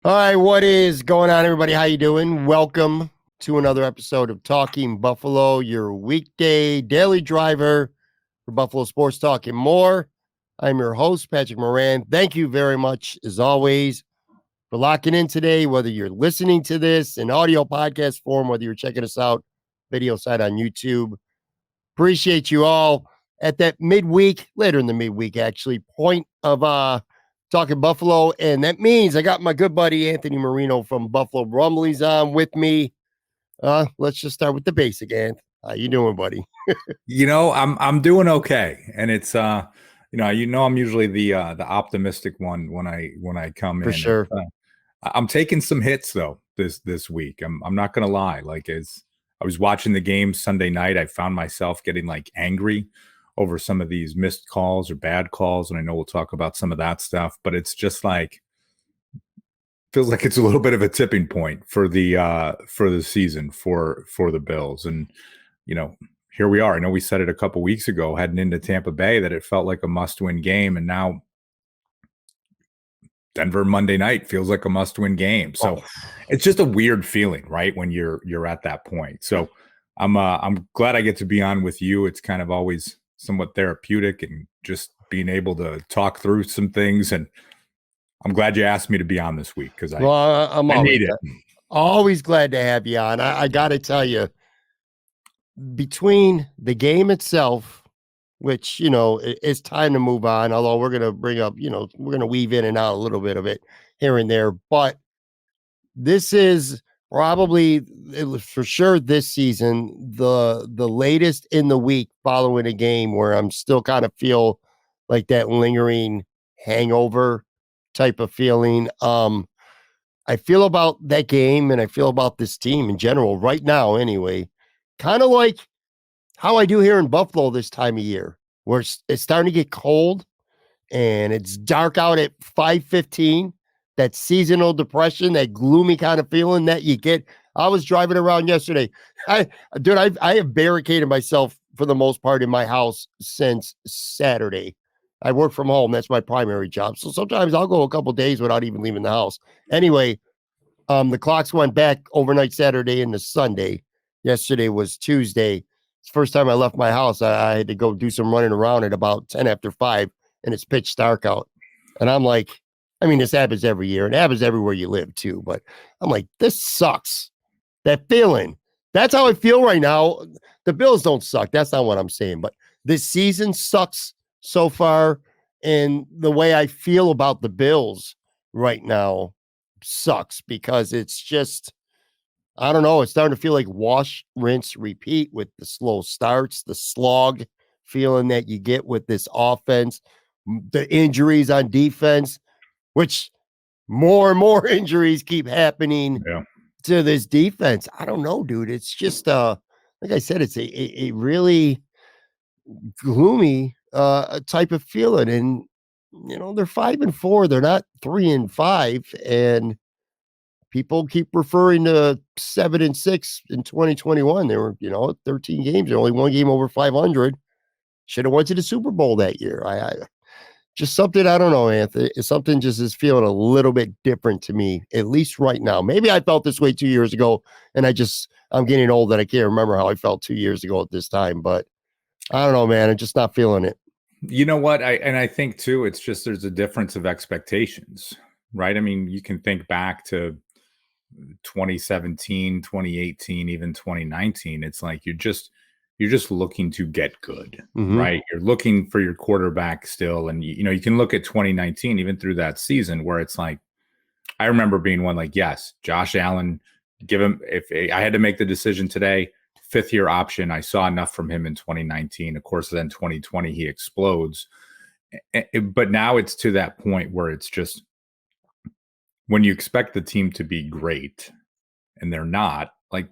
All right, what is going on, everybody? How you doing? Welcome to another episode of Talking Buffalo, your weekday daily driver for Buffalo Sports Talk and more. I'm your host, Patrick Moran. Thank you very much, as always, for locking in today, whether you're listening to this in audio podcast form, whether you're checking us out video side on YouTube. Appreciate you all at that midweek, later in the midweek, actually, point of talking Buffalo. And that means I got my good buddy Anthony Marino from Buffalo Rumblings on with me. Let's just start with the basic, Anth. How you doing, buddy? I'm doing okay, and it's I'm usually the optimistic one when I come For in. sure. I'm taking some hits though this week. I'm not gonna lie. Like, as I was watching the game Sunday night, I found myself getting like angry over some of these missed calls or bad calls, and I know we'll talk about some of that stuff. But it's just like feels like it's a little bit of a tipping point for the season for the Bills, and you know here we are. I know we said it a couple weeks ago heading into Tampa Bay that it felt like a must-win game, and now Denver Monday night feels like a must-win game. So it's just a weird feeling, right? When you're at that point. So I'm glad I get to be on with you. It's kind of always somewhat therapeutic and just being able to talk through some things. And I'm glad you asked me to be on this week because I'm I always, need it. always glad to have you on. I got to tell you, between the game itself, which, it's time to move on, although we're going to bring up, we're going to weave in and out a little bit of it here and there. But this is probably, for sure, this season, the latest in the week following a game where I'm still kind of feel like that lingering hangover type of feeling. I feel about that game and I feel about this team in general right now, anyway, kind of like how I do here in Buffalo this time of year, where it's starting to get cold and it's dark out at 5:15. That seasonal depression, that gloomy kind of feeling that you get. I was driving around yesterday. I have barricaded myself for the most part in my house since Saturday. I work from home. That's my primary job. So sometimes I'll go a couple days without even leaving the house. Anyway, the clocks went back overnight Saturday into Sunday. Yesterday was Tuesday. It's the first time I left my house. I had to go do some running around at about 10 after 5, and it's pitch dark out. And I'm like, I mean, this happens every year, and it happens everywhere you live too. But I'm like, this sucks. That feeling. That's how I feel right now. The Bills don't suck. That's not what I'm saying. But this season sucks so far. And the way I feel about the Bills right now sucks because it's just, I don't know. It's starting to feel like wash, rinse, repeat with the slow starts, the slog feeling that you get with this offense, the injuries on defense, which more and more injuries keep happening to this defense. I don't know, dude. It's just, like I said, it's a really gloomy type of feeling. And, they're 5-4. They're not 3-5. And people keep referring to 7-6 in 2021. They were, 13 games. They're only one game over 500. Should have went to the Super Bowl that year. I just something, I don't know, Anthony. Something just is feeling a little bit different to me, at least right now. Maybe I felt this way 2 years ago, and I'm getting old that I can't remember how I felt 2 years ago at this time. But I don't know, man. I'm just not feeling it. You know what? I think too, it's just there's a difference of expectations, right? I mean, you can think back to 2017, 2018, even 2019. It's like you're just looking to get good, right? You're looking for your quarterback still. And you can look at 2019, even through that season, where it's like, I remember being one like, yes, Josh Allen, give him, if I had to make the decision today, 5th-year option. I saw enough from him in 2019. Of course, then 2020, he explodes. But now it's to that point where it's just, when you expect the team to be great and they're not, like,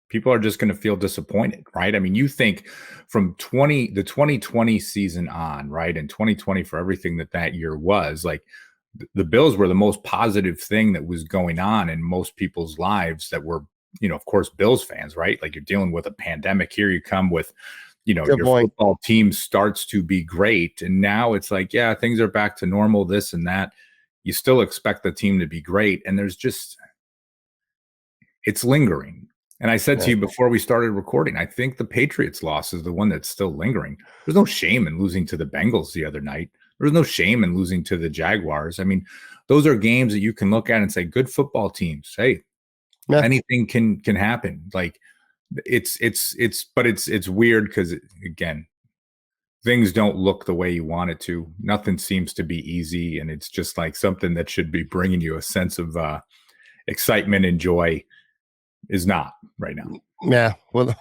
people are just going to feel disappointed, right? I mean, you think from the 2020 season on, right? And 2020 for everything that year was, like, the Bills were the most positive thing that was going on in most people's lives that were, of course, Bills fans, right? Like, you're dealing with a pandemic. Here you come with, your football team starts to be great. And now it's like, yeah, things are back to normal, this and that. You still expect the team to be great. And it's lingering. And I said to you before we started recording, I think the Patriots loss is the one that's still lingering. There's no shame in losing to the Bengals the other night. There's no shame in losing to the Jaguars. I mean, those are games that you can look at and say, good football teams. Hey, anything can happen. Like it's weird because, again, things don't look the way you want it to. Nothing seems to be easy. And it's just like something that should be bringing you a sense of excitement and joy is not right now. Yeah, well,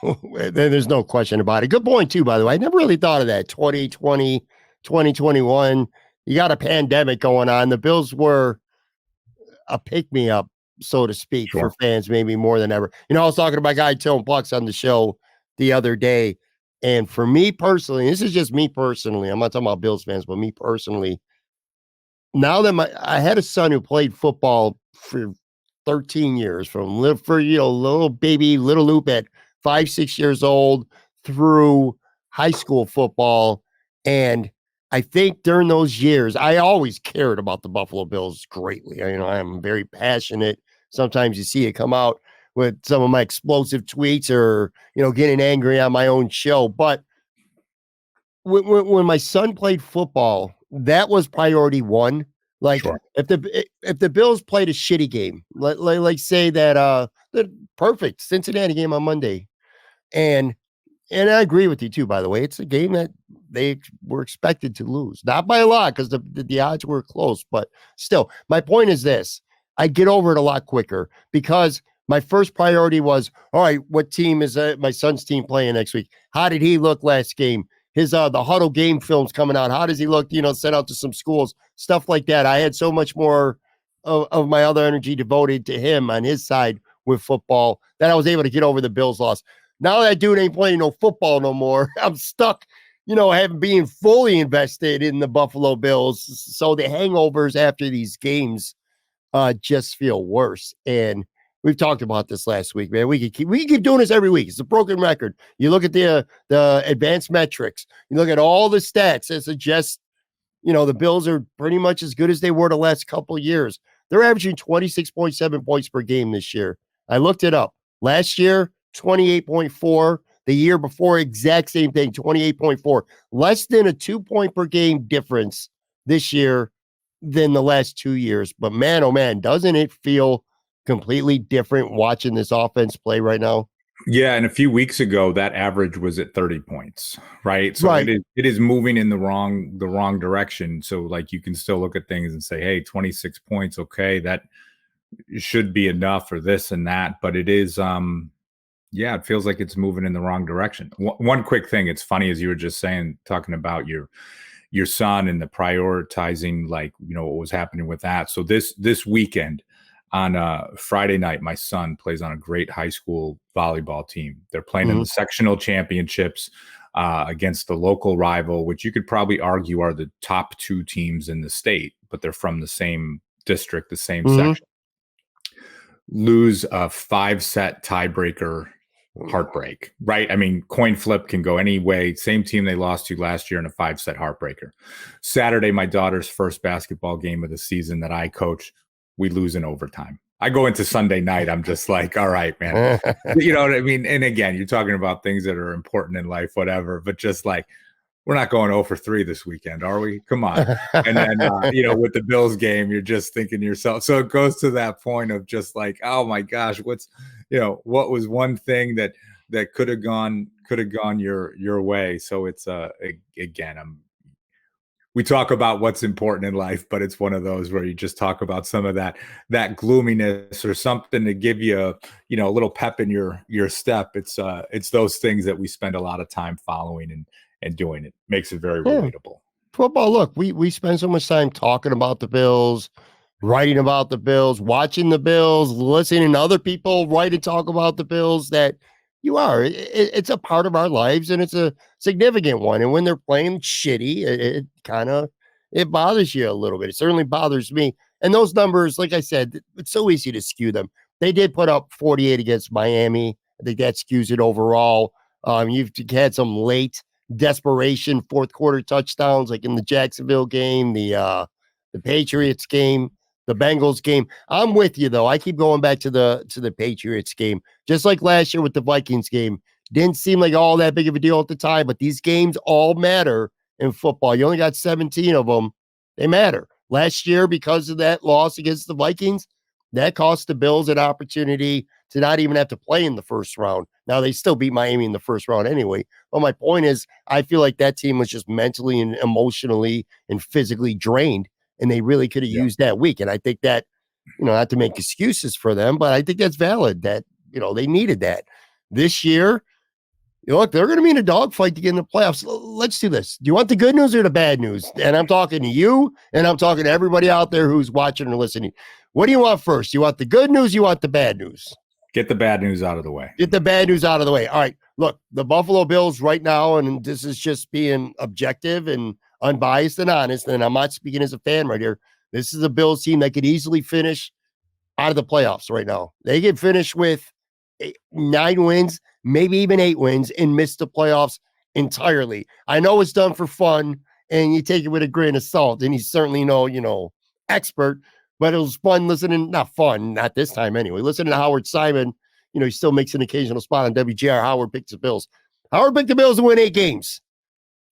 there's no question about it. Good point, too, by the way. I never really thought of that. 2020, 2021, you got a pandemic going on. The Bills were a pick-me-up, so to speak, for fans, maybe more than ever. I was talking to my guy, Tone Pucks, on the show the other day, and for me personally, this is just me personally, I'm not talking about Bills fans, but me personally, now that I had a son who played football for 13 years, from little baby, little Loop at 5-6 years old through high school football. And I think during those years, I always cared about the Buffalo Bills greatly. I'm very passionate. Sometimes you see it come out with some of my explosive tweets or, getting angry on my own show. But when my son played football, that was priority one. Like if the Bills played a shitty game, like say that the perfect Cincinnati game on Monday, and I agree with you too, by the way, it's a game that they were expected to lose, not by a lot because the odds were close, but still, my point is this: I get over it a lot quicker because my first priority was, all right, what team is my son's team playing next week? How did he look last game? His the huddle game films coming out. How does he look? Sent out to some schools, stuff like that. I had so much more of my other energy devoted to him on his side with football that I was able to get over the Bills loss. Now that dude ain't playing no football no more, I'm stuck, having being fully invested in the Buffalo Bills. So the hangovers after these games just feel worse. And we've talked about this last week, man. We can keep doing this every week. It's a broken record. You look at the advanced metrics. You look at all the stats that suggest, the Bills are pretty much as good as they were the last couple of years. They're averaging 26.7 points per game this year. I looked it up. Last year, 28.4. The year before, exact same thing, 28.4. Less than a 2-point per game difference this year than the last 2 years. But man, oh man, doesn't it feel completely different watching this offense play right now? Yeah, and a few weeks ago, that average was at 30 points, right? So it is moving in the wrong direction. So like you can still look at things and say, hey, 26 points, okay, that should be enough for this and that. But it is, it feels like it's moving in the wrong direction. One quick thing, it's funny as you were just saying, talking about your son and the prioritizing, like, what was happening with that. So this weekend, on Friday night, my son plays on a great high school volleyball team. They're playing in the sectional championships against the local rival, which you could probably argue are the top 2 teams in the state, but they're from the same district, the same section. Lose a 5-set tiebreaker heartbreak, right? I mean, coin flip can go any way. Same team they lost to last year in a 5-set heartbreaker. Saturday, my daughter's first basketball game of the season that I coach, we lose in overtime. I go into Sunday night, I'm just like, all right, man. You know what I mean? And again, you're talking about things that are important in life, whatever, but just like, we're not going 0 for 3 this weekend, are we? Come on. And then, with the Bills game, you're just thinking to yourself. So it goes to that point of just like, oh my gosh, what was one thing that could have gone your way. So it's again, we talk about what's important in life, but it's one of those where you just talk about some of that gloominess or something to give you a little pep in your step. It's those things that we spend a lot of time following and doing. It makes it very relatable. Football, look, we spend so much time talking about the Bills, writing about the Bills, watching the Bills, listening to other people write and talk about the Bills, that it's a part of our lives, and it's a significant one. And when they're playing shitty, it bothers you a little bit. It certainly bothers me. And those numbers, like I said, it's so easy to skew them. They did put up 48 against Miami. I think that skews it overall. You've had some late desperation fourth quarter touchdowns, like in the Jacksonville game, the Patriots game. the Bengals game. I'm with you though. I keep going back to the Patriots game, just like last year with the Vikings game. Didn't seem like all that big of a deal at the time, but these games all matter in football. You only got 17 of them. They matter. Last year, because of that loss against the Vikings, that cost the Bills an opportunity to not even have to play in the first round. Now, they still beat Miami in the first round anyway. But my point is, I feel like that team was just mentally and emotionally and physically drained, and they really could have used that week. And I think that, not to make excuses for them, but I think that's valid that, they needed that. This year, look, they're going to be in a dogfight to get in the playoffs. Let's do this. Do you want the good news or the bad news? And I'm talking to you, and I'm talking to everybody out there who's watching or listening. What do you want first? You want the good news? You want the bad news? Get the bad news out of the way. Get the bad news out of the way. All right. Look, the Buffalo Bills right now, and this is just being objective and unbiased and honest, and I'm not speaking as a fan right here. This is a Bills team that could easily finish out of the playoffs right now. They could finish with 9 wins, maybe even 8 wins, and miss the playoffs entirely. I know it's done for fun, and you take it with a grain of salt, and he's certainly no, expert, but it was fun listening. Not fun, not this time anyway. Listening to Howard Simon, he still makes an occasional spot on WGR. Howard picks the Bills. Howard picked the Bills to win 8 games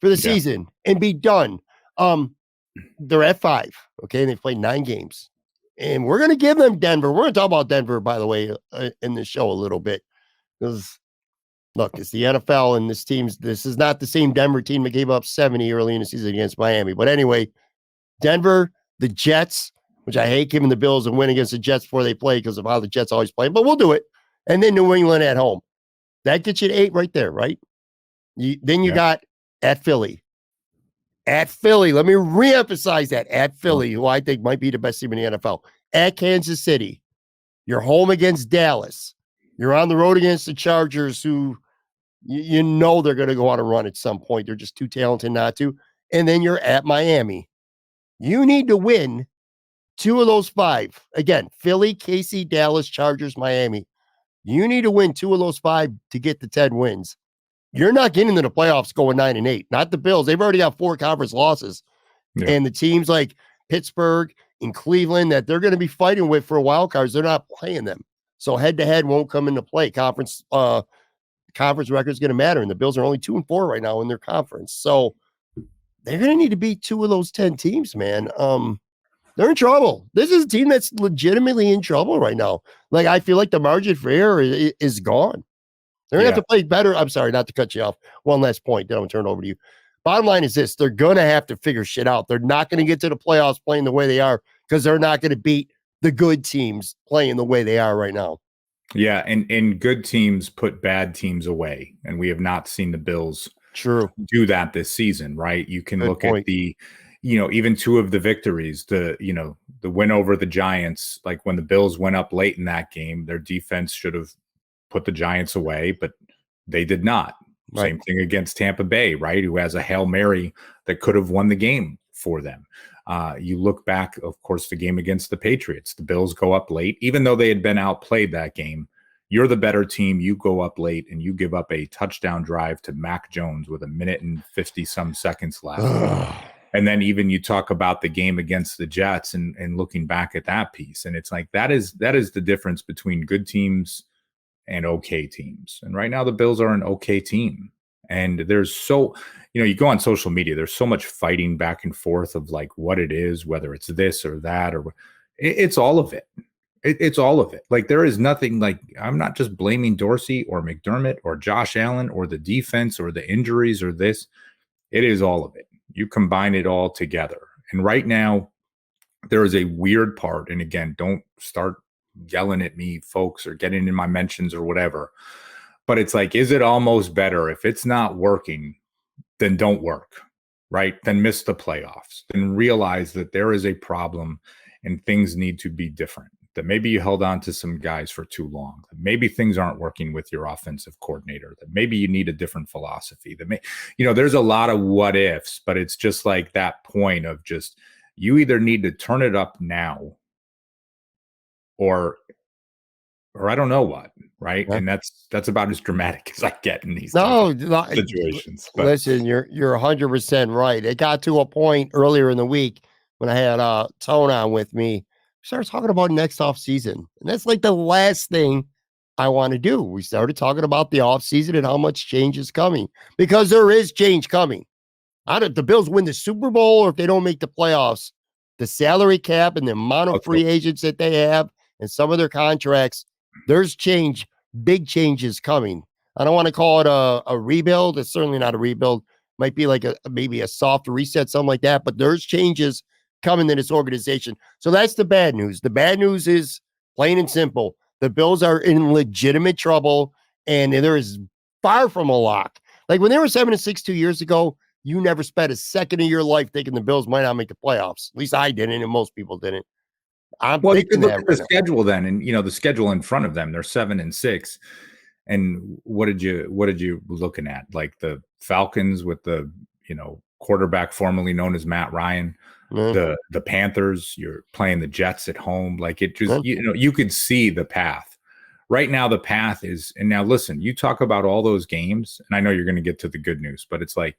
for the season and be done. They're at 5, okay, and they've played 9 games. And we're going to give them Denver. We're going to talk about Denver, by the way, in the show a little bit. Because, look, it's the NFL, and this is not the same Denver team that gave up 70 early in the season against Miami. But anyway, Denver, the Jets, which I hate giving the Bills a win against the Jets before they play because of how the Jets always play. But we'll do it. And then New England at home. That gets you to 8 right there, right? Then you got at Philly. At Philly, let me reemphasize that. At Philly, who I think might be the best team in the NFL. At Kansas City. You're home against Dallas. You're on the road against the Chargers, who they're going to go on a run at some point. They're just too talented not to. And then you're at Miami. You need to win 2 of those 5. Again, Philly, KC, Dallas, Chargers, Miami. You need to win 2 of those 5 to get the 10 wins. You're not getting into the playoffs going 9-8. Not the Bills. They've already got 4 conference losses. Yeah. And the teams like Pittsburgh and Cleveland that they're going to be fighting with for wild cards, they're not playing them. So head-to-head won't come into play. Conference record is going to matter. And the Bills are only 2-4 right now in their conference. So they're going to need to beat 2 of those 10 teams, man. They're in trouble. This is a team that's legitimately in trouble right now. Like, I feel like the margin for error is gone. They're going to have to play better. I'm sorry, not to cut you off. One last point, then I'll turn it over to you. Bottom line is this. They're going to have to figure shit out. They're not going to get to the playoffs playing the way they are because they're not going to beat the good teams playing the way they are right now. Yeah, and good teams put bad teams away, and we have not seen the Bills do that this season, right? You can look at the even 2 of the victories, the win over the Giants, like when the Bills went up late in that game, their defense should have put the Giants away, but they did not. Right. Same thing against Tampa Bay, right? Who has a Hail Mary that could have won the game for them. You look back, of course, the game against the Patriots. The Bills go up late, even though they had been outplayed that game. You're the better team. You go up late and you give up a touchdown drive to Mac Jones with 1 minute and 50-some seconds left. And then even you talk about the game against the Jets and looking back at that piece. And it's like that is the difference between good teams and okay teams. And right now the Bills are an okay team. And there's you go on social media, there's so much fighting back and forth of like what it is, whether it's this or that, or it's all of it. It's all of it. Like there is nothing like, I'm not just blaming Dorsey or McDermott or Josh Allen or the defense or the injuries or this. It is all of it. You combine it all together. And right now there is a weird part. And again, don't start yelling at me, folks, or getting in my mentions or whatever. But it's like, is it almost better if it's not working, then don't work, right? Then miss the playoffs. Then realize that there is a problem and things need to be different. That maybe you held on to some guys for too long. That maybe things aren't working with your offensive coordinator. That maybe you need a different philosophy. That there's a lot of what ifs, but it's just like that point of just you either need to turn it up now or I don't know what, right? Yeah. And that's about as dramatic as I get in these situations. But listen, you're 100% right. It got to a point earlier in the week when I had Tone on with me start talking about next off season. And that's like the last thing I want to do. We started talking about the off season and how much change is coming because there is change coming. If the Bills win the Super Bowl or if they don't make the playoffs, the salary cap and the amount of free agents that they have and some of their contracts, there's change, big changes coming. I don't want to call it a rebuild. It's certainly not a rebuild. Might be like maybe a soft reset, something like that. But there's changes coming in this organization. So that's the bad news. The bad news is plain and simple. The Bills are in legitimate trouble, and there is far from a lock. Like when they were 7-6 2 years ago, you never spent a second of your life thinking the Bills might not make the playoffs. At least I didn't, and most people didn't. Well, you could look at the schedule then, and the schedule in front of them. They're 7-6. And what did you looking at? Like the Falcons with the quarterback formerly known as Matt Ryan, the Panthers. You're playing the Jets at home. Like it just you could see the path. Right now, the path is. And now listen, you talk about all those games, and I know you're going to get to the good news, but it's like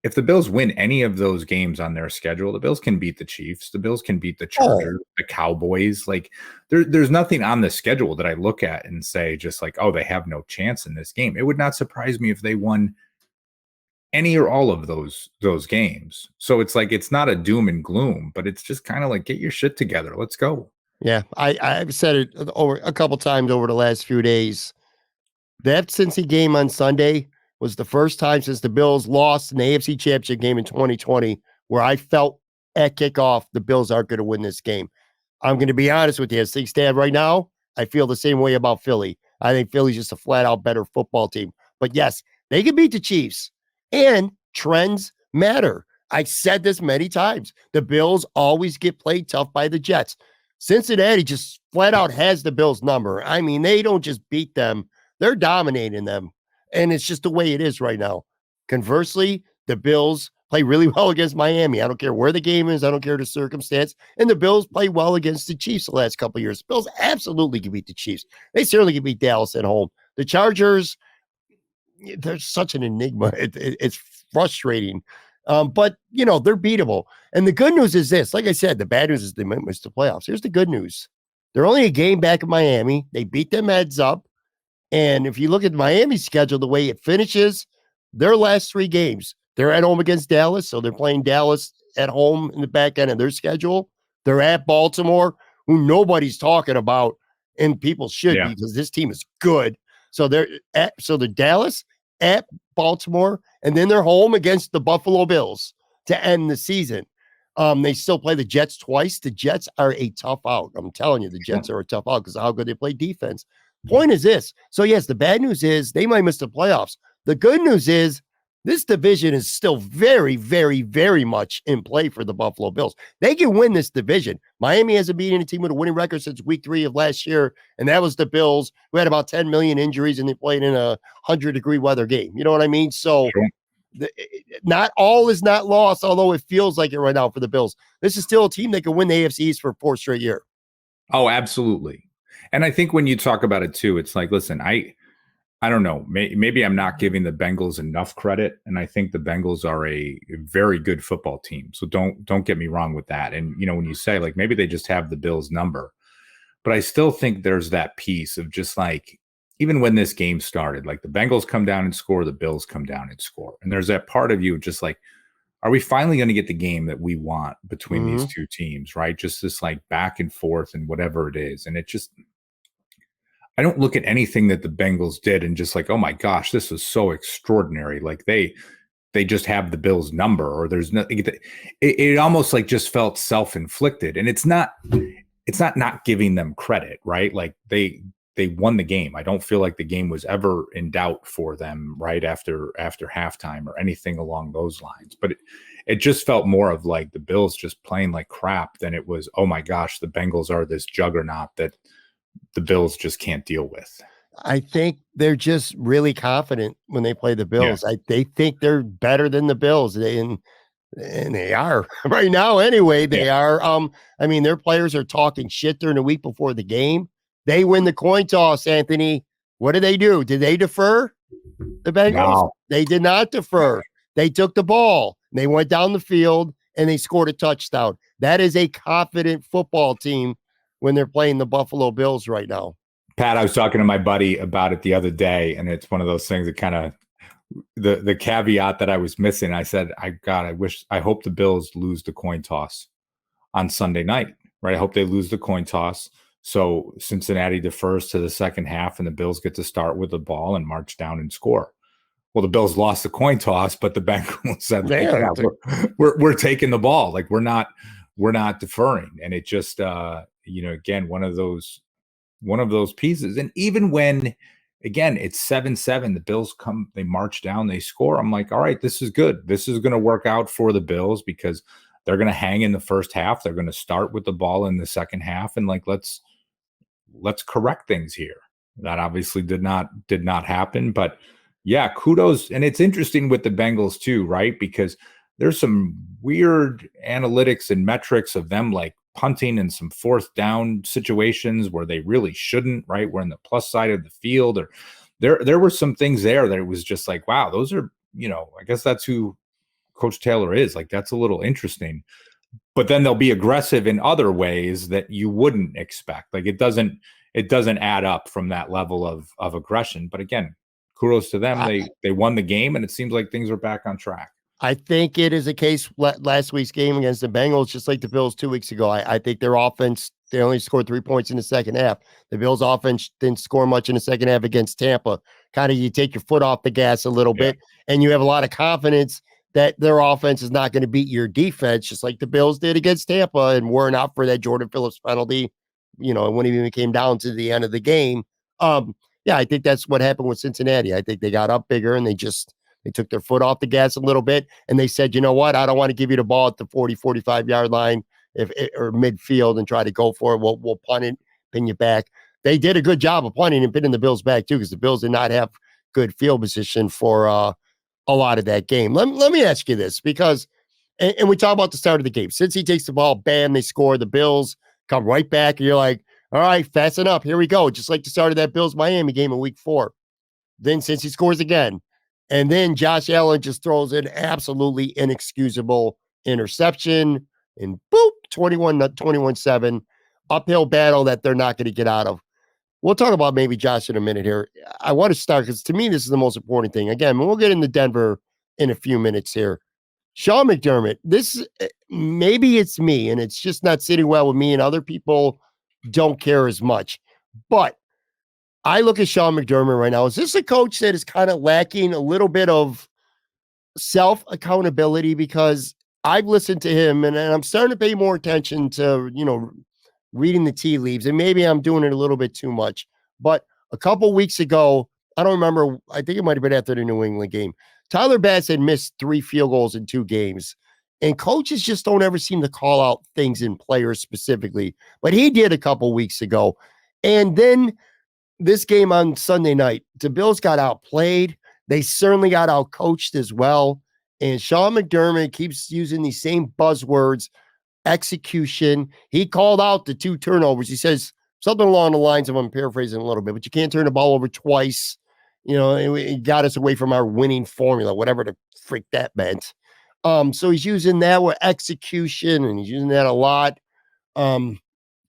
if the Bills win any of those games on their schedule, the Bills can beat the Chiefs. The Bills can beat the Chargers, the Cowboys. Like there's nothing on the schedule that I look at and say just like, oh, they have no chance in this game. It would not surprise me if they won any or all of those games. So it's like it's not a doom and gloom, but it's just kind of like get your shit together. Let's go. Yeah, I've said it over a couple times over the last few days. That Cincy game on Sunday was the first time since the Bills lost in the AFC Championship game in 2020 where I felt at kickoff the Bills aren't going to win this game. I'm going to be honest with you. As things stand right now, I feel the same way about Philly. I think Philly's just a flat-out better football team. But yes, they can beat the Chiefs, and trends matter. I've said this many times. The Bills always get played tough by the Jets. Cincinnati just flat-out has the Bills' number. I mean, they don't just beat them. They're dominating them. And it's just the way it is right now. Conversely, the Bills play really well against Miami. I don't care where the game is. I don't care the circumstance. And the Bills play well against the Chiefs the last couple of years. The Bills absolutely can beat the Chiefs. They certainly can beat Dallas at home. The Chargers, they're such an enigma. It's frustrating. But, they're beatable. And the good news is this. Like I said, the bad news is they might miss the playoffs. Here's the good news. They're only a game back of Miami. They beat them heads up. And if you look at Miami's schedule, the way it finishes, their last 3 games, they're at home against Dallas. So they're playing Dallas at home in the back end of their schedule. They're at Baltimore, who nobody's talking about, and people should be because this team is good. So they're Dallas at Baltimore, and then they're home against the Buffalo Bills to end the season. They still play the Jets twice. The Jets are a tough out. I'm telling you, the Jets are a tough out because of how good they play defense. Point is this. So, yes, the bad news is they might miss the playoffs. The good news is this division is still very, very, very much in play for the Buffalo Bills. They can win this division. Miami hasn't beaten a team with a winning record since week 3 of last year, and that was the Bills, who had about 10 million injuries, and they played in a 100-degree weather game. You know what I mean? So not all is not lost, although it feels like it right now for the Bills. This is still a team that can win the AFC East for 4 straight years. Oh, absolutely. And I think when you talk about it too, it's like, listen, I don't know, maybe I'm not giving the Bengals enough credit, and I think the Bengals are a very good football team. So don't get me wrong with that. And when you say like maybe they just have the Bills number, but I still think there's that piece of just like even when this game started, like the Bengals come down and score, the Bills come down and score, and there's that part of you just like, are we finally going to get the game that we want between these two teams, right? Just this like back and forth and whatever it is, and it just. I don't look at anything that the Bengals did and just like, oh my gosh, this is so extraordinary. Like they just have the Bills number, or there's nothing. It almost like just felt self-inflicted, and it's not giving them credit, right? Like they won the game. I don't feel like the game was ever in doubt for them right after halftime or anything along those lines. But it just felt more of like the Bills just playing like crap than it was, oh my gosh, the Bengals are this juggernaut that the Bills just can't deal with. I think they're just really confident when they play the Bills. Yeah. They think they're better than the Bills, and they are right now. Anyway, they are. I mean, their players are talking shit during the week before the game. They win the coin toss, Anthony. What did they do? Did they defer? The Bengals? No. They did not defer. They took the ball. They went down the field and they scored a touchdown. That is a confident football team when they're playing the Buffalo Bills right now. Pat, I was talking to my buddy about it the other day, and it's one of those things that kind of the caveat that I was missing. I said, I hope the Bills lose the coin toss on Sunday night, right? I hope they lose the coin toss. So Cincinnati defers to the second half and the Bills get to start with the ball and march down and score. Well, the Bills lost the coin toss, but the Bengals said, like, yeah, we're taking the ball. Like we're not deferring. And it just, again, one of those pieces. And even when, again, it's 7-7, the Bills come, they march down, they score. I'm like, all right, this is good. This is going to work out for the Bills because they're going to hang in the first half. They're going to start with the ball in the second half. And like, let's correct things here. That obviously did not happen, but yeah, kudos. And it's interesting with the Bengals too, right? Because there's some weird analytics and metrics of them like punting in some fourth down situations where they really shouldn't, right? We're in the plus side of the field, or there were some things there that it was just like, wow, those are, I guess that's who Coach Taylor is. Like, that's a little interesting. But then they'll be aggressive in other ways that you wouldn't expect. Like it doesn't add up from that level of aggression. But again, kudos to them. They won the game, and it seems like things are back on track. I think it is a case last week's game against the Bengals, just like the Bills 2 weeks ago. I think their offense, they only scored 3 points in the second half. The Bills offense didn't score much in the second half against Tampa. Kind of you take your foot off the gas a little bit, and you have a lot of confidence that their offense is not going to beat your defense, just like the Bills did against Tampa and were not for that Jordan Phillips penalty, when it even came down to the end of the game. I think that's what happened with Cincinnati. I think they got up bigger and they took their foot off the gas a little bit, and they said, you know what? I don't want to give you the ball at the 40, 45-yard line or midfield and try to go for it. We'll punt it, pin you back. They did a good job of punting and pinning the Bills back, too, because the Bills did not have good field position for a lot of that game. Let me ask you this, because, and we talk about the start of the game. Since he takes the ball, bam, they score. The Bills come right back, and you're like, all right, fasten up. Here we go. Just like the start of that Bills-Miami game in week 4. Then since he scores again, and then Josh Allen just throws an absolutely inexcusable interception, and boop, 21-7, uphill battle that they're not going to get out of. We'll talk about maybe Josh in a minute here. I want to start because to me, this is the most important thing. Again, we'll get into Denver in a few minutes here. Sean McDermott, maybe it's me, and it's just not sitting well with me, and other people don't care as much. But I look at Sean McDermott right now. Is this a coach that is kind of lacking a little bit of self-accountability? Because I've listened to him and I'm starting to pay more attention to, reading the tea leaves. And maybe I'm doing it a little bit too much. But a couple weeks ago, I don't remember, I think it might have been after the New England game, Tyler Bass had missed 3 field goals in 2 games. And coaches just don't ever seem to call out things in players specifically. But he did a couple weeks ago. And then this game on Sunday night, the Bills got outplayed. They certainly got outcoached as well. And Sean McDermott keeps using these same buzzwords, execution. He called out the 2 turnovers. He says something along the lines of, I'm paraphrasing a little bit, but you can't turn the ball over twice. It got us away from our winning formula, whatever the freak that meant. So he's using that with execution, and he's using that a lot.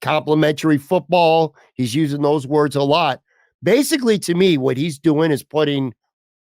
Complementary football. He's using those words a lot. Basically, to me, what he's doing is putting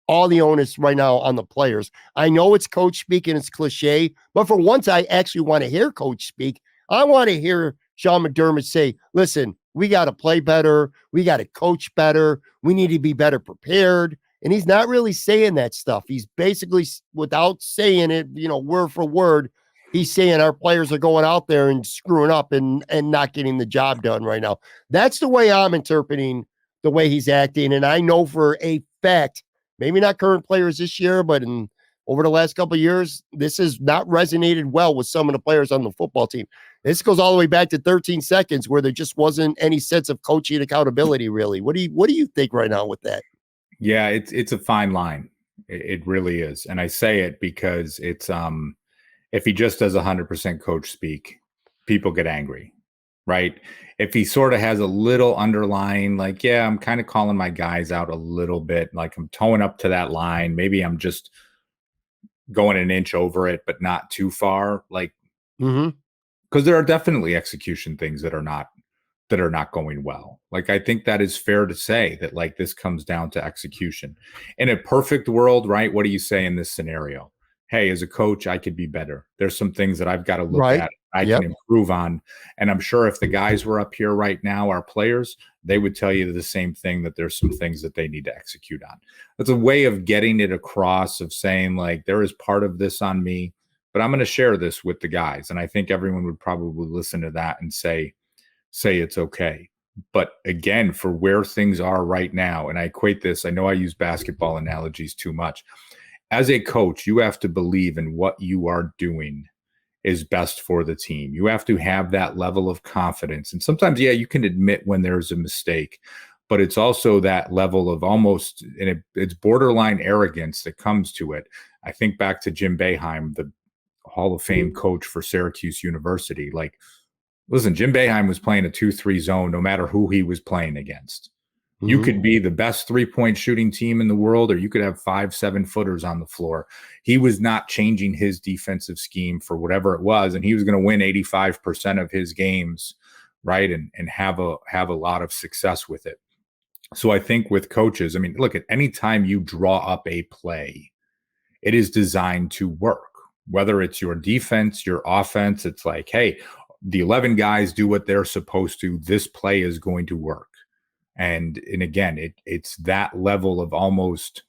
all the onus right now on the players. I know it's coach speak and it's cliche, but for once, I actually want to hear coach speak. I want to hear Sean McDermott say, listen, we got to play better. We got to coach better. We need to be better prepared. And he's not really saying that stuff. He's basically, without saying it, word for word, he's saying our players are going out there and screwing up and not getting the job done right now. That's the way I'm interpreting the way he's acting. And I know for a fact, maybe not current players this year, but over the last couple of years, this has not resonated well with some of the players on the football team. This goes all the way back to 13 seconds where there just wasn't any sense of coaching accountability, really. What do you think right now with that? Yeah, it's a fine line. It really is. And I say it because it's if he just does 100% coach speak, people get angry, right? If he sort of has a little underlying, like, yeah, I'm kind of calling my guys out a little bit, like I'm towing up to that line. Maybe I'm just going an inch over it, but not too far. Like, because there are definitely execution things that are not going well. Like, I think that is fair to say that, like, this comes down to execution. In a perfect world, right? What do you say in this scenario? Hey, as a coach, I could be better. There's some things that I've got to look Right. at, I Yep. can improve on. And I'm sure if the guys were up here right now, our players, they would tell you the same thing, that there's some things that they need to execute on. It's a way of getting it across, of saying, like, there is part of this on me, but I'm going to share this with the guys. And I think everyone would probably listen to that and say it's okay. But again, for where things are right now, and I equate this, I know I use basketball analogies too much. As a coach, you have to believe in what you are doing is best for the team. You have to have that level of confidence. And sometimes, yeah, you can admit when there's a mistake, but it's also that level of almost, and it's borderline arrogance that comes to it. I think back to Jim Boeheim, the Hall of Fame coach for Syracuse University. Like, listen, Jim Boeheim was playing a 2-3 zone no matter who he was playing against. You could be the best 3-point shooting team in the world, or you could have 5-7 footers on the floor. He was not changing his defensive scheme for whatever it was, and he was going to win 85% of his games, right? And have a lot of success with it. So I think with coaches, I mean, look, at any time you draw up a play, it is designed to work. Whether it's your defense, your offense, it's like, hey, the 11 guys do what they're supposed to. This play is going to work. And again, it's that level of almost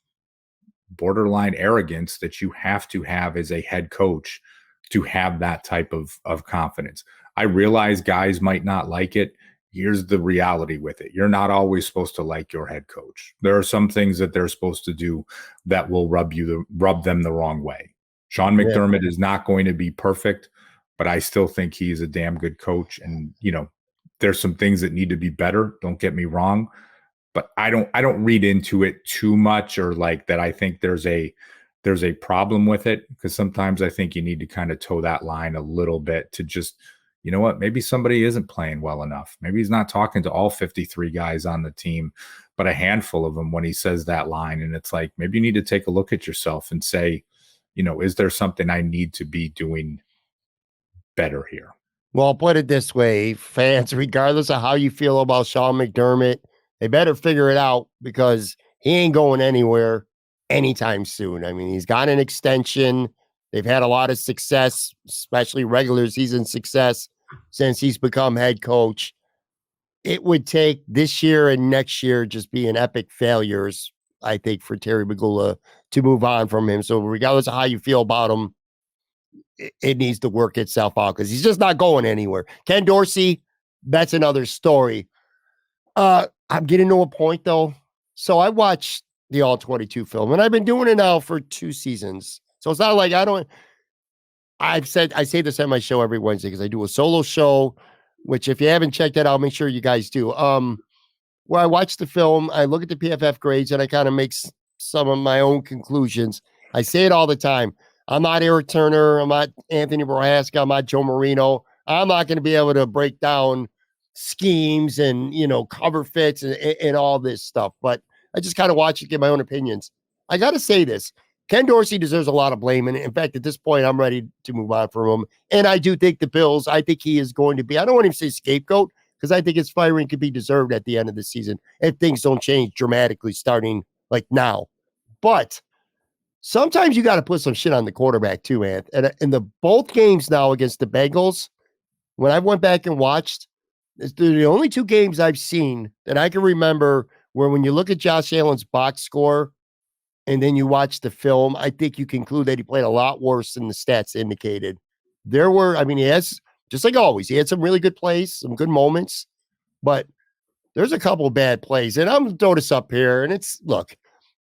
borderline arrogance that you have to have as a head coach to have that type of confidence. I realize guys might not like it. Here's the reality with it. You're not always supposed to like your head coach. There are some things that they're supposed to do that will rub them the wrong way. Sean McDermott is not going to be perfect, but I still think he's a damn good coach. And, there's some things that need to be better. Don't get me wrong, but I don't read into it too much, or like that. I think there's a problem with it, because sometimes I think you need to kind of toe that line a little bit to just, you know what, maybe somebody isn't playing well enough. Maybe he's not talking to all 53 guys on the team, but a handful of them when he says that line. And it's like, maybe you need to take a look at yourself and say, is there something I need to be doing better here? Well, put it this way, fans, regardless of how you feel about Sean McDermott, they better figure it out, because he ain't going anywhere anytime soon. I mean, he's got an extension. They've had a lot of success, especially regular season success, since he's become head coach. It would take this year and next year just being epic failures, I think, for Terry Pegula to move on from him. So regardless of how you feel about him, it needs to work itself out, because he's just not going anywhere. Ken Dorsey, that's another story. I'm getting to a point, though. So I watched the All 22 film, and I've been doing it now for 2 seasons. So it's not like I say this at my show every Wednesday, because I do a solo show, which if you haven't checked that out, make sure you guys do. Where I watch the film, I look at the PFF grades, and I kind of make some of my own conclusions. I say it all the time. I'm not Eric Turner. I'm not Anthony Prohaska. I'm not Joe Marino. I'm not going to be able to break down schemes and, cover fits and all this stuff. But I just kind of watch it, get my own opinions. I got to say this. Ken Dorsey deserves a lot of blame. And in fact, at this point, I'm ready to move on from him. And I do think the Bills, I think he is going to be, I don't want him to say scapegoat, because I think his firing could be deserved at the end of the season if things don't change dramatically starting like now. But sometimes you got to put some shit on the quarterback too, man. And in the both games now against the Bengals, when I went back and watched, it's the only 2 games I've seen that I can remember where when you look at Josh Allen's box score and then you watch the film, I think you conclude that he played a lot worse than the stats indicated. He has, just like always, he had some really good plays, some good moments, but there's a couple of bad plays. And I'm going to throw this up here, and look,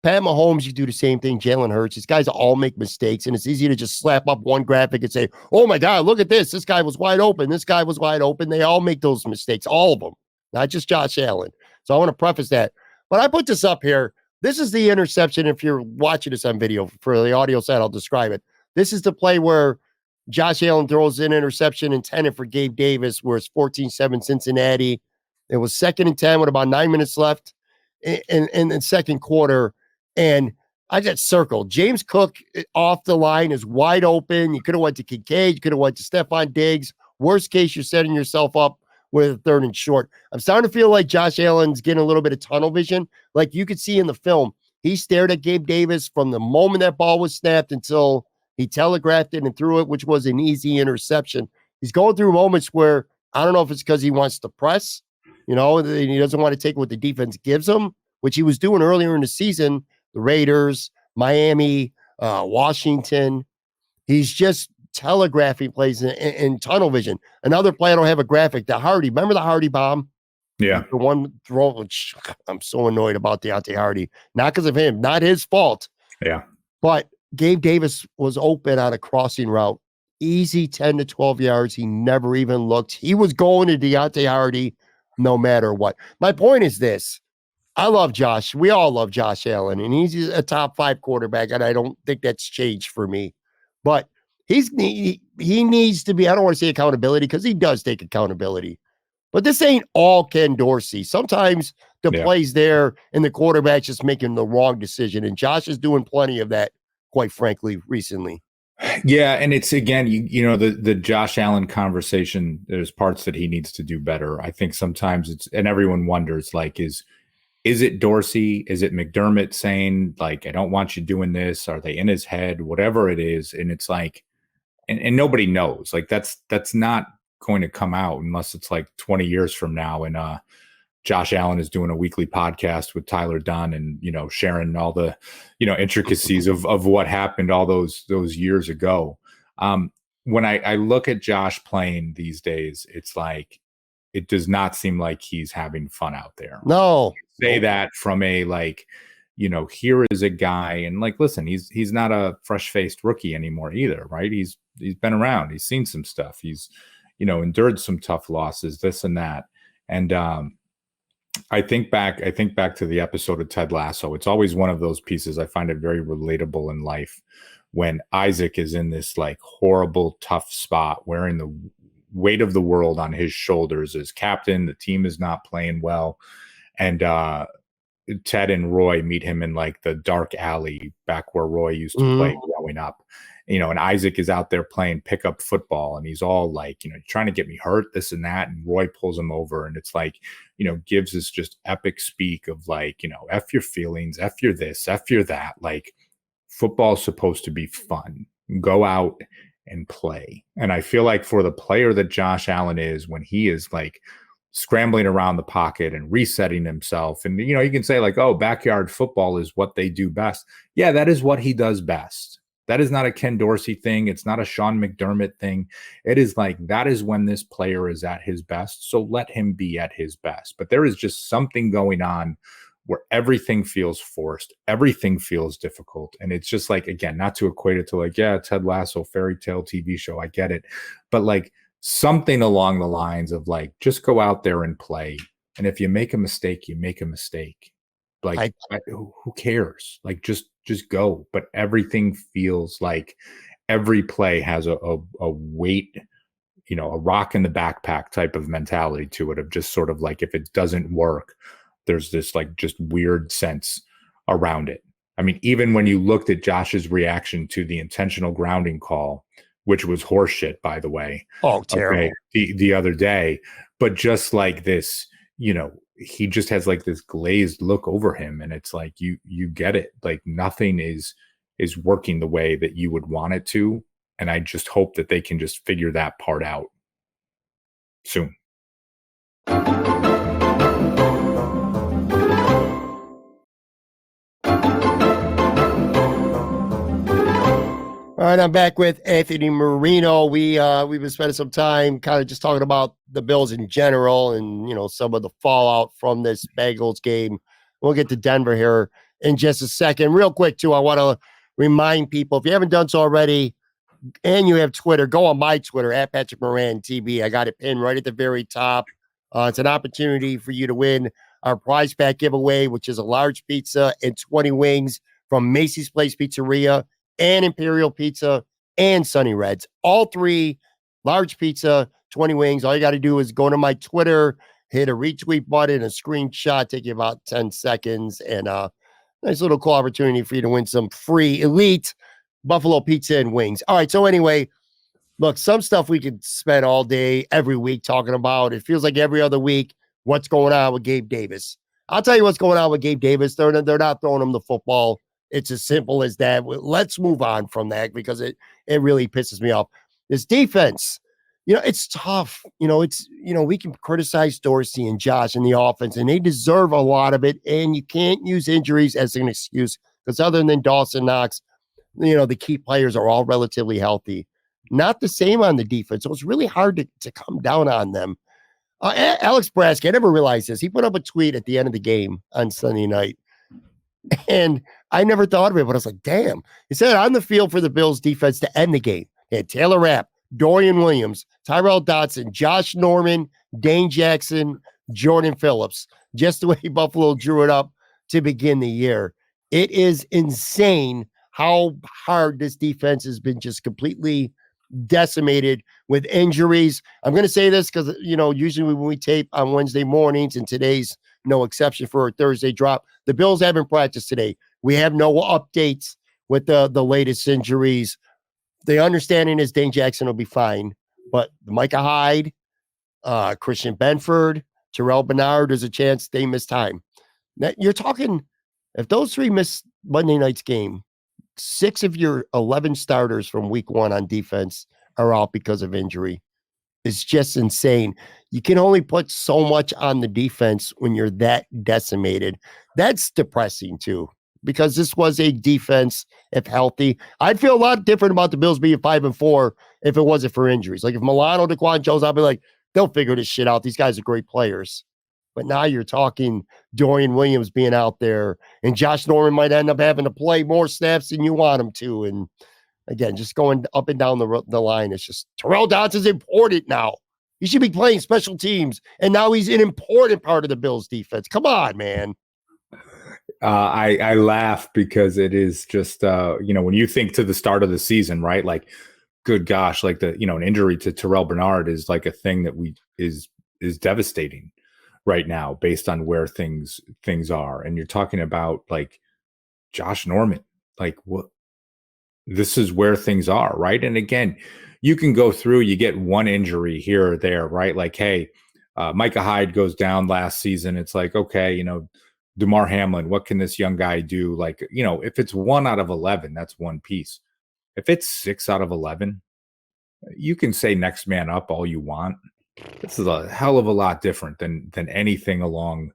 Pat Mahomes, you do the same thing. Jalen Hurts, these guys all make mistakes, and it's easy to just slap up one graphic and say, oh my God, look at this. This guy was wide open. This guy was wide open. They all make those mistakes, all of them, not just Josh Allen. So I want to preface that. But I put this up here. This is the interception. If you're watching this on video, for the audio side, I'll describe it. This is the play where Josh Allen throws an interception intended for Gabe Davis, where it's 14-7 Cincinnati. It was 2nd and 10 with about 9 minutes left in the second quarter. And I got circled. James Cook off the line is wide open. You could have went to Kincaid. You could have went to Stephon Diggs. Worst case, you're setting yourself up with a 3rd and short. I'm starting to feel like Josh Allen's getting a little bit of tunnel vision. Like you could see in the film, he stared at Gabe Davis from the moment that ball was snapped until he telegraphed it and threw it, which was an easy interception. He's going through moments where I don't know if it's because he wants to press, you know, and he doesn't want to take what the defense gives him, which he was doing earlier in the season. The Raiders, Miami, Washington. He's just telegraphing plays in tunnel vision. Another play I don't have a graphic. The Hardy, remember the Hardy bomb? Yeah. The one throw, which I'm so annoyed about Deontay Hardy. Not because of him, not his fault. Yeah. But Gabe Davis was open on a crossing route. Easy 10 to 12 yards. He never even looked. He was going to Deontay Hardy no matter what. My point is this. I love Josh. We all love Josh Allen, and he's a top 5 quarterback, and I don't think that's changed for me. But he needs to be, I don't want to say accountability because he does take accountability. But this ain't all Ken Dorsey. Sometimes the play's there and the quarterback's just making the wrong decision. And Josh is doing plenty of that, quite frankly, recently. Yeah, and it's again, you know, the Josh Allen conversation, there's parts that he needs to do better. I think sometimes it's, and everyone wonders, like, is it Dorsey? Is it McDermott saying, like, I don't want you doing this? Are they in his head? Whatever it is. And it's like, and nobody knows. Like, that's not going to come out unless it's like 20 years from now. And Josh Allen is doing a weekly podcast with Tyler Dunn and, you know, sharing all the, you know, intricacies of what happened all those years ago. When I look at Josh playing these days, it's like, it does not seem like he's having fun out there. No. Say that from a, like, you know, here is a guy, and like, listen, he's not a fresh-faced rookie anymore either, right? He's been around, he's seen some stuff, he's, you know, endured some tough losses, this and that. And I think back to the episode of Ted Lasso. It's always one of those pieces I find it very relatable in life when Isaac is in this like horrible, tough spot, wearing the weight of the world on his shoulders as captain. The team is not playing well. And Ted and Roy meet him in like the dark alley back where Roy used to play growing up. You know, and Isaac is out there playing pickup football, and he's all like, you know, trying to get me hurt, this and that. And Roy pulls him over, and it's like, you know, gives this just epic speak of like, you know, F your feelings, F your this, F your that. Like, football's supposed to be fun. Go out and play. And I feel like for the player that Josh Allen is, when he is like scrambling around the pocket and resetting himself, and, you know, you can say like, oh, backyard football is what they do best. Yeah, that is what he does best. That is not a Ken Dorsey thing. It's not a Sean McDermott thing. It is like, that is when this player is at his best. So let him be at his best. But there is just something going on where everything feels forced. Everything feels difficult. And it's just like, again, not to equate it to like, yeah, Ted Lasso, fairy tale TV show. I get it. But like something along the lines of like, just go out there and play. And if you make a mistake, you make a mistake. Like, who cares? Like, just go. But everything feels like every play has a weight, you know, a rock in the backpack type of mentality to it, of just sort of like, if it doesn't work, there's this like just weird sense around it. I mean, even when you looked at Josh's reaction to the intentional grounding call, which was horseshit, by the way. Oh, terrible. Okay, the other day, but just like this, you know, he just has like this glazed look over him, and it's like, you get it. Like, nothing is working the way that you would want it to. And I just hope that they can just figure that part out soon. All right, I'm back with Anthony Marino. We've been spending some time kind of just talking about the Bills in general, and, you know, some of the fallout from this Bengals game. We'll get to Denver here in just a second. Real quick, too, I want to remind people, if you haven't done so already, and you have Twitter, go on my Twitter at Patrick Moran TV. I got it pinned right at the very top. It's an opportunity for you to win our prize pack giveaway, which is a large pizza and 20 wings from Macy's Place Pizzeria and Imperial Pizza and Sunny Reds. All three, large pizza, 20 wings. All you got to do is go to my Twitter, hit a retweet button, a screenshot, take you about 10 seconds, and nice little cool opportunity for you to win some free elite Buffalo pizza and wings. All right, so anyway, Look, some stuff we could spend all day, every week talking about. It feels like every other week, what's going on with Gabe Davis. I'll tell you what's going on with Gabe Davis. They're not throwing him the football. It's as simple as that. Let's move on from that because it really pisses me off. This defense, it's tough. We can criticize Dorsey and Josh and the offense, and they deserve a lot of it. And you can't use injuries as an excuse because other than Dawson Knox, the key players are all relatively healthy. Not the same on the defense. So it's really hard to come down on them. Alex Brask, I never realized this. He put up a tweet at the end of the game on Sunday night. And I never thought of it, but I was like, damn. He said on the field for the Bills defense to end the game. They had Taylor Rapp, Dorian Williams, Tyrell Dodson, Josh Norman, Dane Jackson, Jordan Phillips, just the way Buffalo drew it up to begin the year. It is insane how hard this defense has been just completely decimated with injuries. I'm going to say this because, usually when we tape on Wednesday mornings, and today's no exception for a Thursday drop, the Bills haven't practiced today. We have no updates with the latest injuries. The understanding is Dane Jackson will be fine, but Micah Hyde, Christian Benford, Terrell Bernard, there's a chance they miss time. Now, you're talking, if those three miss Monday night's game, 6 of your 11 starters from week 1 on defense are out because of injury. It's just insane. You can only put so much on the defense when you're that decimated. That's depressing too, because this was a defense, if healthy. I'd feel a lot different about the Bills being 5-4 if it wasn't for injuries. Like if Milano, DeQuan Jones, I'd be like, they'll figure this shit out. These guys are great players. But now you're talking Dorian Williams being out there, and Josh Norman might end up having to play more snaps than you want him to. And again, just going up and down the line, it's just Terrell Dodson's important now. He should be playing special teams, and now he's an important part of the Bills' defense. Come on, man. I laugh because it is just when you think to the start of the season, right? Like, good gosh, like an injury to Terrell Bernard is like a thing that is devastating right now based on where things are. And you're talking about like Josh Norman, like what this is where things are, right? And again, you can go through, you get one injury here or there, right? Like, hey, Micah Hyde goes down last season. It's like, okay, DeMar Hamlin, what can this young guy do? Like, if it's 1 out of 11, that's one piece. If it's 6 out of 11, you can say next man up all you want. This is a hell of a lot different than anything along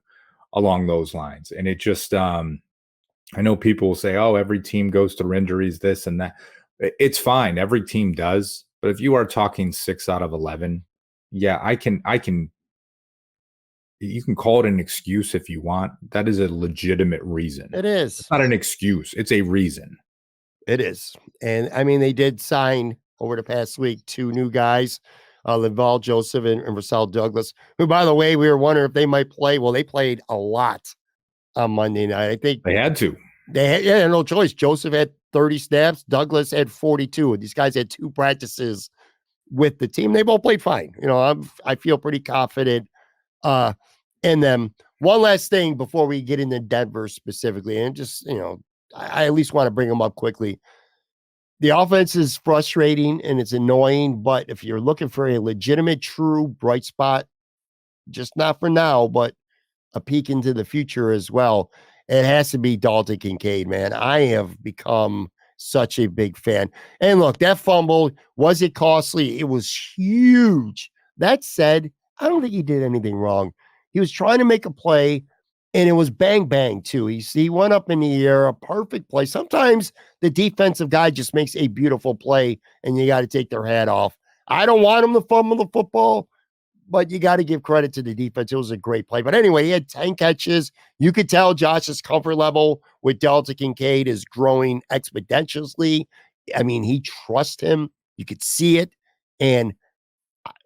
those lines. And it just, I know people will say, oh, every team goes through injuries, this and that. It's fine. Every team does. But if you are talking 6 out of 11, yeah, I can, you can call it an excuse if you want. That is a legitimate reason. It is. It's not an excuse. It's a reason. It is. And I mean, they did sign over the past week 2 new guys, Linval Joseph and Russell Douglas, who, by the way, we were wondering if they might play. Well, they played a lot on Monday night. I think they had to. They had no choice. Joseph had 30 snaps. Douglas had 42. And these guys had 2 practices with the team. They both played fine. I feel pretty confident in them. One last thing before we get into Denver specifically, and just, I at least want to bring them up quickly. The offense is frustrating and it's annoying, but if you're looking for a legitimate, true bright spot, just not for now, but a peek into the future as well, it has to be Dalton Kincaid, man. I have become such a big fan. And look, that fumble, was it costly? It was huge. That said, I don't think he did anything wrong. He was trying to make a play, and it was bang, bang, too. He went up in the air, a perfect play. Sometimes the defensive guy just makes a beautiful play, and you got to take their hat off. I don't want him to fumble the football, but you got to give credit to the defense. It was a great play. But anyway, he had 10 catches. You could tell Josh's comfort level with Dalton Kincaid is growing exponentially. I mean, he trusts him. You could see it. And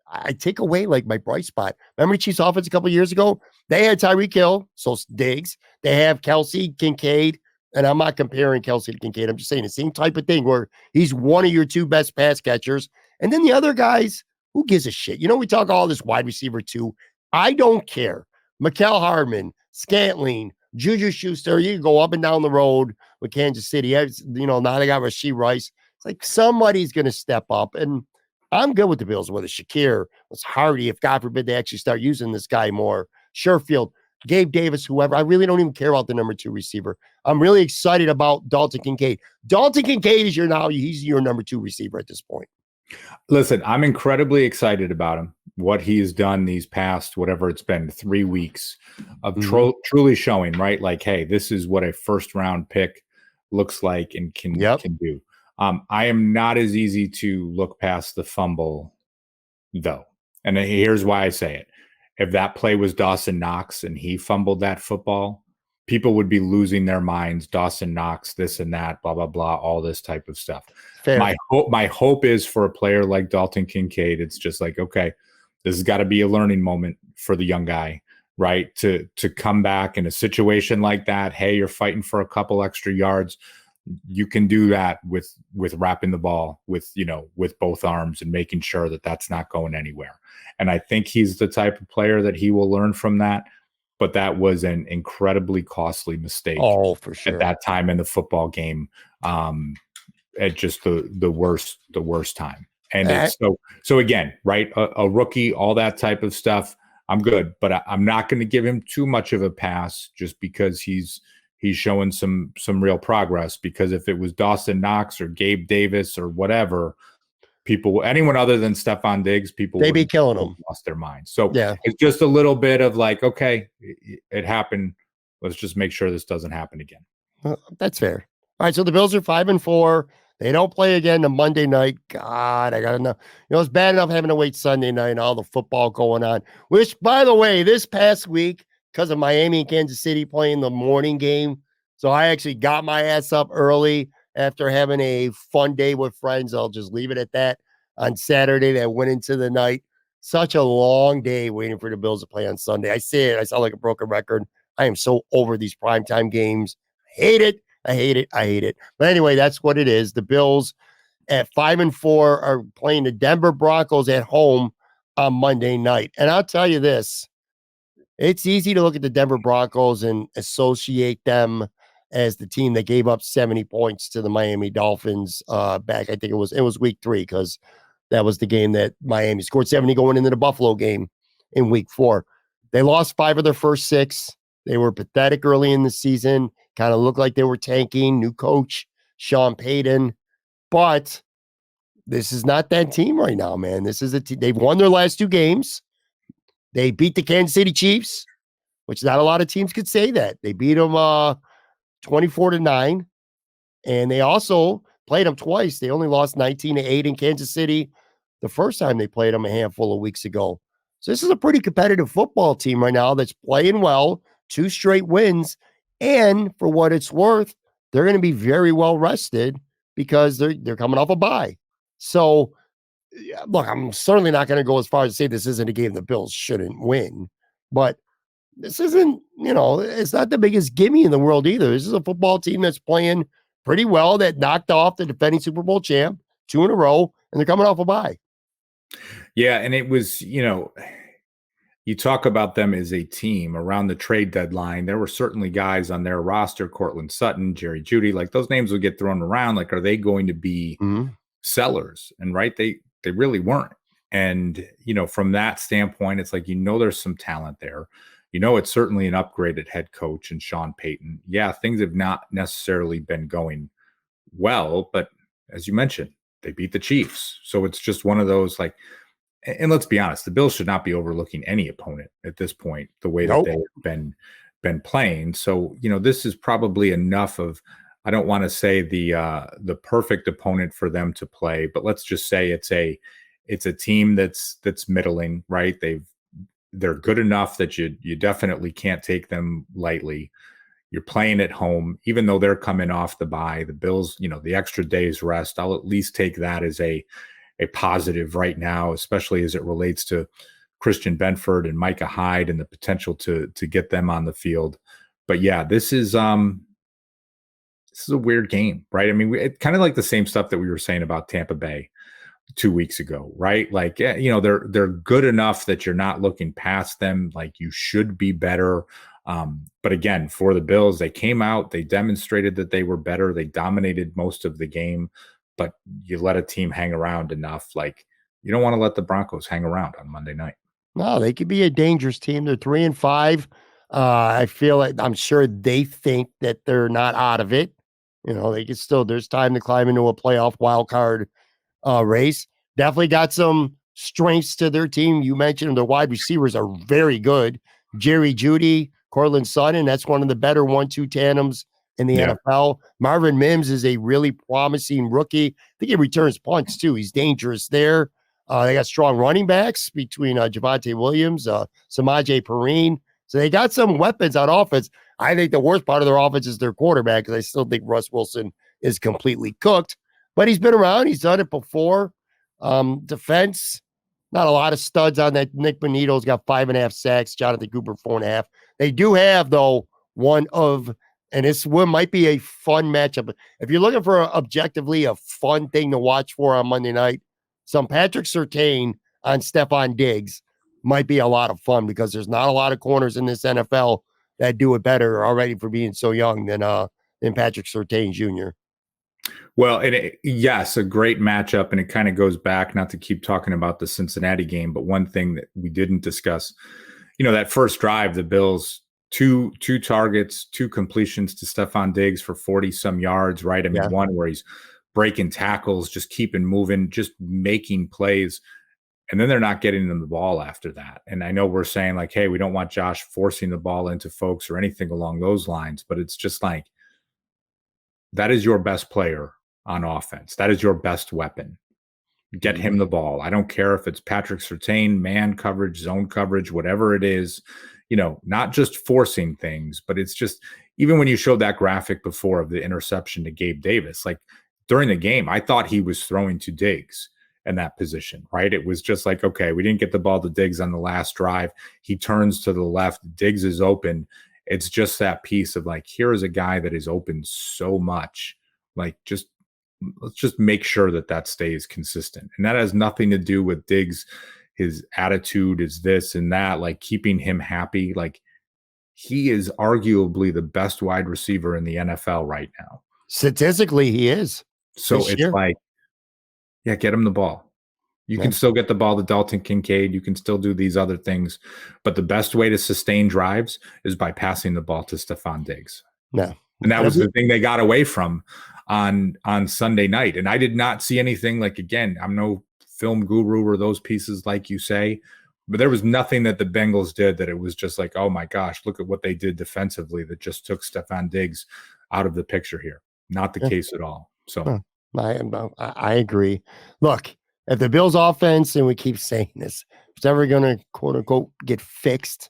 I take away like my bright spot. Remember the Chiefs offense a couple of years ago? They had Tyreek Hill, so Diggs. They have Kelsey, Kincaid, and I'm not comparing Kelsey to Kincaid. I'm just saying the same type of thing where he's one of your 2 best pass catchers. And then the other guys, who gives a shit? We talk all this wide receiver too. I don't care. Mecole Hardman, Scantling, Juju Schuster, you can go up and down the road with Kansas City. Now they got Rashee Rice. It's like somebody's going to step up. And I'm good with the Bills, whether Shakir, was Hardy, if God forbid they actually start using this guy more, Sherfield, Gabe Davis, whoever. I really don't even care about the number 2 receiver. I'm really excited about Dalton Kincaid. Dalton Kincaid is he's your number 2 receiver at this point. Listen, I'm incredibly excited about him. What he has done these past, whatever it's been, 3 weeks of truly showing, right? Like, hey, this is what a first round pick looks like and can do. I am not as easy to look past the fumble, though. And here's why I say it. If that play was Dawson Knox and he fumbled that football, people would be losing their minds. Dawson Knox, this and that, blah, blah, blah, all this type of stuff. Fair. My hope is for a player like Dalton Kincaid, it's just like, okay, this has got to be a learning moment for the young guy, right? To come back in a situation like that. Hey, you're fighting for a couple extra yards. You can do that with wrapping the ball with both arms and making sure that that's not going anywhere. And I think he's the type of player that he will learn from that. But that was an incredibly costly mistake. Oh, for sure. At that time in the football game, at just the worst time. And it's so again, right? A rookie, all that type of stuff. I'm good, but I'm not going to give him too much of a pass just because he's showing some real progress. Because if it was Dawson Knox or Gabe Davis or whatever, anyone other than Stephon Diggs, they'd be killing him. Lost their minds. So it's just a little bit of like, okay, it happened. Let's just make sure this doesn't happen again. That's fair. All right, so the Bills are 5-4. They don't play again on Monday night. God, I gotta know. It's bad enough having to wait Sunday night and all the football going on. Which, by the way, this past week, because of Miami and Kansas City playing the morning game, so I actually got my ass up early after having a fun day with friends. I'll just leave it at that. On Saturday, that went into the night. Such a long day waiting for the Bills to play on Sunday. I say it. I sound like a broken record. I am so over these primetime games. I hate it. But anyway, that's what it is. The Bills at 5-4 are playing the Denver Broncos at home on Monday night. And I'll tell you this, it's easy to look at the Denver Broncos and associate them as the team that gave up 70 points to the Miami Dolphins back. I think it was week 3, because that was the game that Miami scored 70 going into the Buffalo game in week 4. They lost 5 of their first 6. They were pathetic early in the season, kind of looked like they were tanking. New coach, Sean Payton. But this is not that team right now, man. This is a team. They've won their last 2 games. They beat the Kansas City Chiefs, which not a lot of teams could say that. They beat them 24-9. And they also played them twice. They only lost 19-8 in Kansas City the first time they played them a handful of weeks ago. So this is a pretty competitive football team right now that's playing well. 2 straight wins. And for what it's worth, they're going to be very well rested because they're coming off a bye. So, look, I'm certainly not going to go as far as to say this isn't a game the Bills shouldn't win. But this isn't, it's not the biggest gimme in the world either. This is a football team that's playing pretty well, that knocked off the defending Super Bowl champ 2 in a row, and they're coming off a bye. Yeah, and it was, you talk about them as a team around the trade deadline. There were certainly guys on their roster, Cortland Sutton, Jerry Jeudy, like those names would get thrown around. Like, are they going to be sellers? And right, they really weren't. And, from that standpoint, it's like, there's some talent there. It's certainly an upgraded head coach in Sean Payton. Yeah, things have not necessarily been going well, but as you mentioned, they beat the Chiefs. So it's just one of those, like, and let's be honest, the Bills should not be overlooking any opponent at this point, the way that they've been playing. So, this is probably enough of, I don't want to say the perfect opponent for them to play, but let's just say it's a team that's middling, right? They're good enough that you definitely can't take them lightly. You're playing at home, even though they're coming off the bye. The Bills, the extra day's rest, I'll at least take that as a positive right now, especially as it relates to Christian Benford and Micah Hyde and the potential to get them on the field. But yeah, this is a weird game, right? I mean, it's kind of like the same stuff that we were saying about Tampa Bay 2 weeks ago, right? Like, they're good enough that you're not looking past them. Like, you should be better. But again, for the Bills, they came out, they demonstrated that they were better. They dominated most of the game, but you let a team hang around enough. Like, you don't want to let the Broncos hang around on Monday night. No, they could be a dangerous team. They're 3-5. I feel like I'm sure they think that they're not out of it. They can still. There's time to climb into a playoff wild card race. Definitely got some strengths to their team. You mentioned their wide receivers are very good. Jerry Jeudy, Cortland Sutton, that's one of the better 1-2 tandems in the NFL. Marvin Mims is a really promising rookie. I think he returns punts too. He's dangerous there. They got strong running backs between Javonte Williams, Samaje Perine. So they got some weapons on offense. I think the worst part of their offense is their quarterback because I still think Russ Wilson is completely cooked. But he's been around. He's done it before. Defense, not a lot of studs on that. Nick Bonito's got 5.5 sacks. Jonathan Cooper, 4.5. They do have, though, and this one might be a fun matchup. If you're looking for objectively a fun thing to watch for on Monday night, some Patrick Surtain on Stephon Diggs might be a lot of fun because there's not a lot of corners in this NFL that do it better already for being so young than Patrick Surtain Jr. Well, yes, a great matchup, and it kind of goes back, not to keep talking about the Cincinnati game, but one thing that we didn't discuss, that first drive, the Bills, two targets, 2 completions to Stephon Diggs for 40-some yards, right? I mean, one where he's breaking tackles, just keeping moving, just making plays. And then they're not getting them the ball after that. And I know we're saying like, hey, we don't want Josh forcing the ball into folks or anything along those lines, but it's just like, that is your best player on offense. That is your best weapon. Get him the ball. I don't care if it's Patrick Surtain, man coverage, zone coverage, whatever it is, not just forcing things, but it's just, even when you showed that graphic before of the interception to Gabe Davis, like during the game, I thought he was throwing to Diggs in that position, right? It was just like, okay, we didn't get the ball to Diggs on the last drive. He turns to the left. Diggs is open. It's just that piece of like, here is a guy that is open so much. Like, let's just make sure that stays consistent. And that has nothing to do with Diggs. His attitude is this and that, like keeping him happy. Like, he is arguably the best wide receiver in the NFL right now. Statistically, he is. So it's like, get him the ball. You can still get the ball to Dalton Kincaid. You can still do these other things. But the best way to sustain drives is by passing the ball to Stephon Diggs. No. And that was the thing they got away from on Sunday night. And I did not see anything like, again, I'm no film guru or those pieces like you say, but there was nothing that the Bengals did that it was just like, oh my gosh, look at what they did defensively that just took Stephon Diggs out of the picture here. Not the case at all. So I agree. Look, if the Bills offense, and we keep saying this, it's ever going to quote unquote get fixed,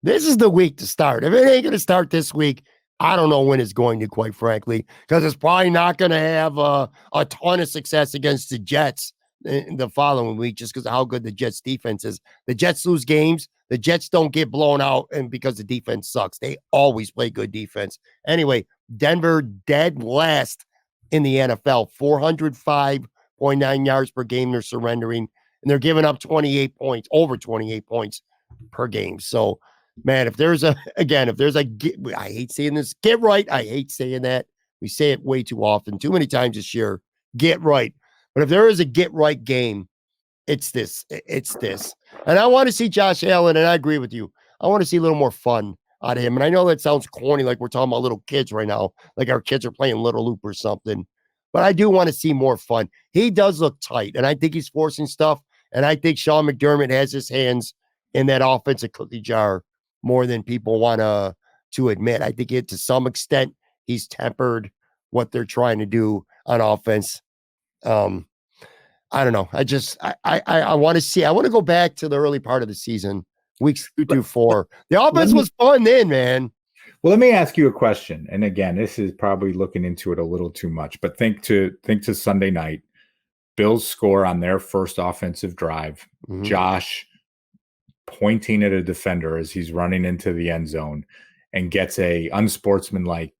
this is the week to start. If it ain't going to start this week, I don't know when it's going to, quite frankly, because it's probably not going to have a ton of success against the Jets in the following week just because of how good the Jets defense is. The Jets lose games. The Jets don't get blown out and because the defense sucks. They always play good defense. Anyway, Denver dead last in the NFL, 405.9 yards per game they're surrendering, and they're giving up 28 points, over 28 points per game. So, man, if there's a I hate saying this, get right. I hate saying that. We say it way too often, too many times this year. Get right. But if there is a get right game, it's this. It's this. And I want to see Josh Allen, and I agree with you. I want to see a little more fun out of him. And I know that sounds corny, like we're talking about little kids right now, like our kids are playing Little Loop or something. But I do want to see more fun. He does look tight, and I think he's forcing stuff. And I think Sean McDermott has his hands in that offensive cookie jar more than people want to admit. I think to some extent he's tempered what they're trying to do on offense. I don't know. I want to see. I want to go back to the early part of the season, weeks 2 through 4. The offense was fun then, man. Well, let me ask you a question. And again, this is probably looking into it a little too much, but think to Sunday night. Bills score on their first offensive drive. Mm-hmm. Josh pointing at a defender as he's running into the end zone and gets a unsportsmanlike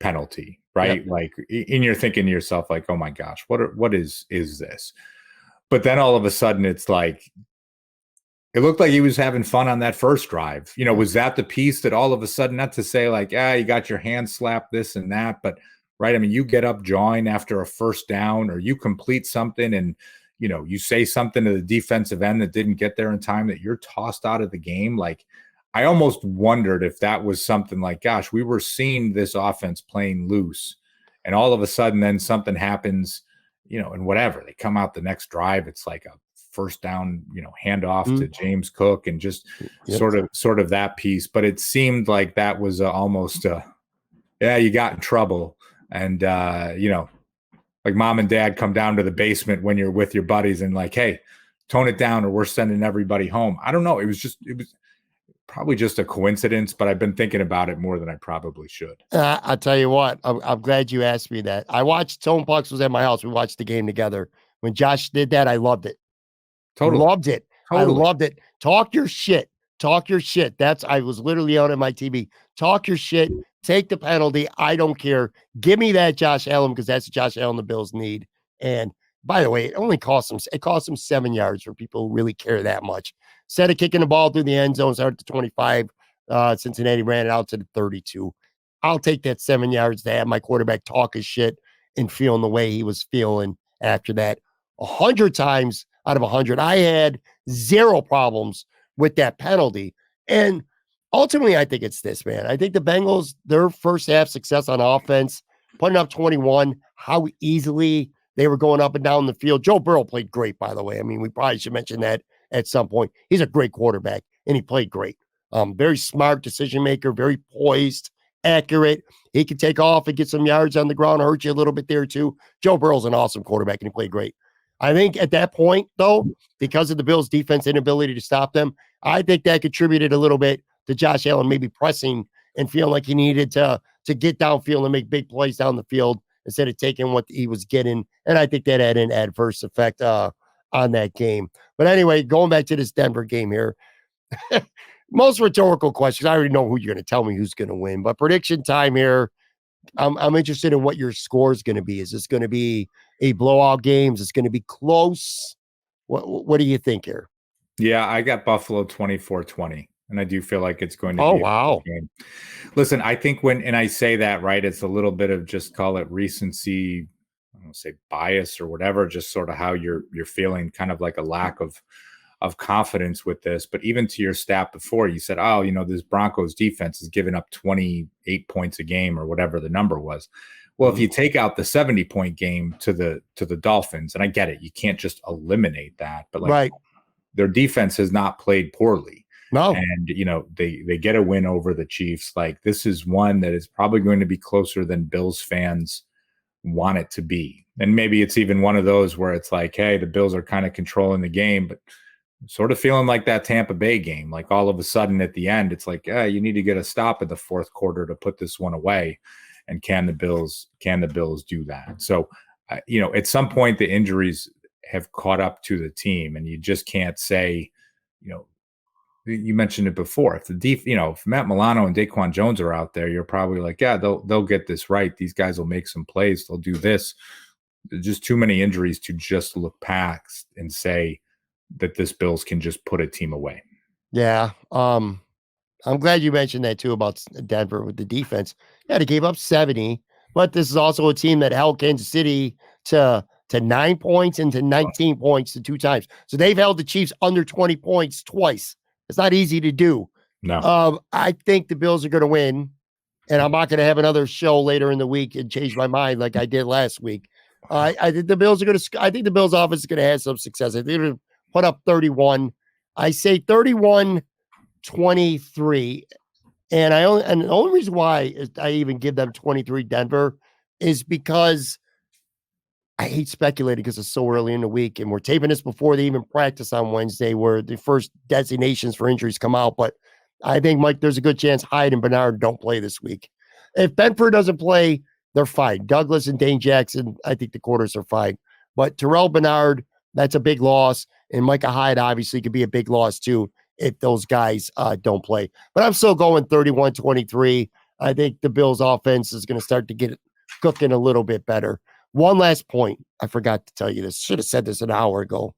penalty, right? Yep. Like, and you're thinking to yourself, like, oh my gosh, what is this? But then all of a sudden it's like, it looked like he was having fun on that first drive. Was that the piece that all of a sudden, not to say like, you got your hand slapped, this and that, but right. I mean, you get up jawing after a first down or you complete something and you say something to the defensive end that didn't get there in time, that you're tossed out of the game. Like, I almost wondered if that was something like, gosh, we were seeing this offense playing loose, and all of a sudden then something happens, and whatever, they come out the next drive, it's like a first down, handoff to James Cook, and just sort of that piece. But it seemed like that was almost you got in trouble. And like mom and dad come down to the basement when you're with your buddies and like, hey, tone it down or we're sending everybody home. I don't know. It was probably just a coincidence, but I've been thinking about it more than I probably should. I'll tell you what, I'm glad you asked me that. I watched, Tone Pucks was at my house. We watched the game together. When Josh did that, I loved it. Totally. Loved it. Totally. I loved it. Talk your shit. Talk your shit. I was literally on my TV. Talk your shit. Take the penalty. I don't care. Give me that Josh Allen, because that's Josh Allen the Bills need. And by the way, it cost them 7 yards for people who really care that much. Instead of kicking the ball through the end zone, started to 25, Cincinnati ran it out to the 32. I'll take that 7 yards to have my quarterback talk his shit and feeling the way he was feeling after that. 100 times out of 100, I had zero problems with that penalty. And ultimately, I think it's this, man. I think the Bengals, their first half success on offense, putting up 21, how easily they were going up and down the field. Joe Burrow played great, by the way. I mean, we probably should mention that at some point. He's a great quarterback, and he played great. Very smart decision maker, very poised, accurate. He can take off and get some yards on the ground, hurt you a little bit there too. Joe Burrow's an awesome quarterback, and he played great. I think at that point, though, because of the Bills' defense inability to stop them, I think that contributed a little bit to Josh Allen maybe pressing and feeling like he needed to get downfield and make big plays down the field instead of taking what he was getting. And I think that had an adverse effect on that game. But anyway, going back to this Denver game here, most rhetorical questions. I already know who you're going to tell me who's going to win, but prediction time here. I'm interested in what your score is going to be. Is this going to be a blowout game? Is this going to be close? What do you think here? Yeah, I got Buffalo 24-20, and I do feel like it's going to be a game. Listen, I think and I say that, right, it's a little bit of, just call it recency, I don't say bias or whatever, just sort of how you're feeling, kind of like a lack of confidence with this. But even to your stat before, you said, this Broncos defense is giving up 28 points a game or whatever the number was. Well, if you take out the 70-point game to the Dolphins, and I get it, you can't just eliminate that, but like their defense has not played poorly. No. And, they get a win over the Chiefs. Like, this is one that is probably going to be closer than Bills fans want it to be. And maybe it's even one of those where it's like, hey, the Bills are kind of controlling the game, but sort of feeling like that Tampa Bay game. Like, all of a sudden at the end, it's like, you need to get a stop in the fourth quarter to put this one away. And can the Bills do that? So, at some point the injuries have caught up to the team, and you just can't say, you mentioned it before. If if Matt Milano and Daquan Jones are out there, you're probably like, yeah, they'll get this right. These guys will make some plays. They'll do this. There's just too many injuries to just look past and say that this Bills can just put a team away. Yeah. I'm glad you mentioned that too about Denver with the defense. Yeah, they gave up 70, but this is also a team that held Kansas City to 9 points and to 19 points to 2 times. So they've held the Chiefs under 20 points twice. It's not easy to do. No. I think the Bills are going to win, and I'm not going to have another show later in the week and change my mind like I did last week. I think the Bills are going to. I think the Bills offense is going to have some success. I think they're going to put up 31. I say 31-23. And the only reason why I even give them 23 Denver is because I hate speculating because it's so early in the week, and we're taping this before they even practice on Wednesday, where the first designations for injuries come out. But I think, Mike, there's a good chance Hyde and Bernard don't play this week. If Benford doesn't play, they're fine. Douglas and Dane Jackson, I think the quarters are fine. But Terrell Bernard, that's a big loss. And Micah Hyde obviously could be a big loss too if those guys don't play. But I'm still going 31-23. I think the Bills offense is going to start to get it cooking a little bit better. One last point. I forgot to tell you this. Should have said this an hour ago.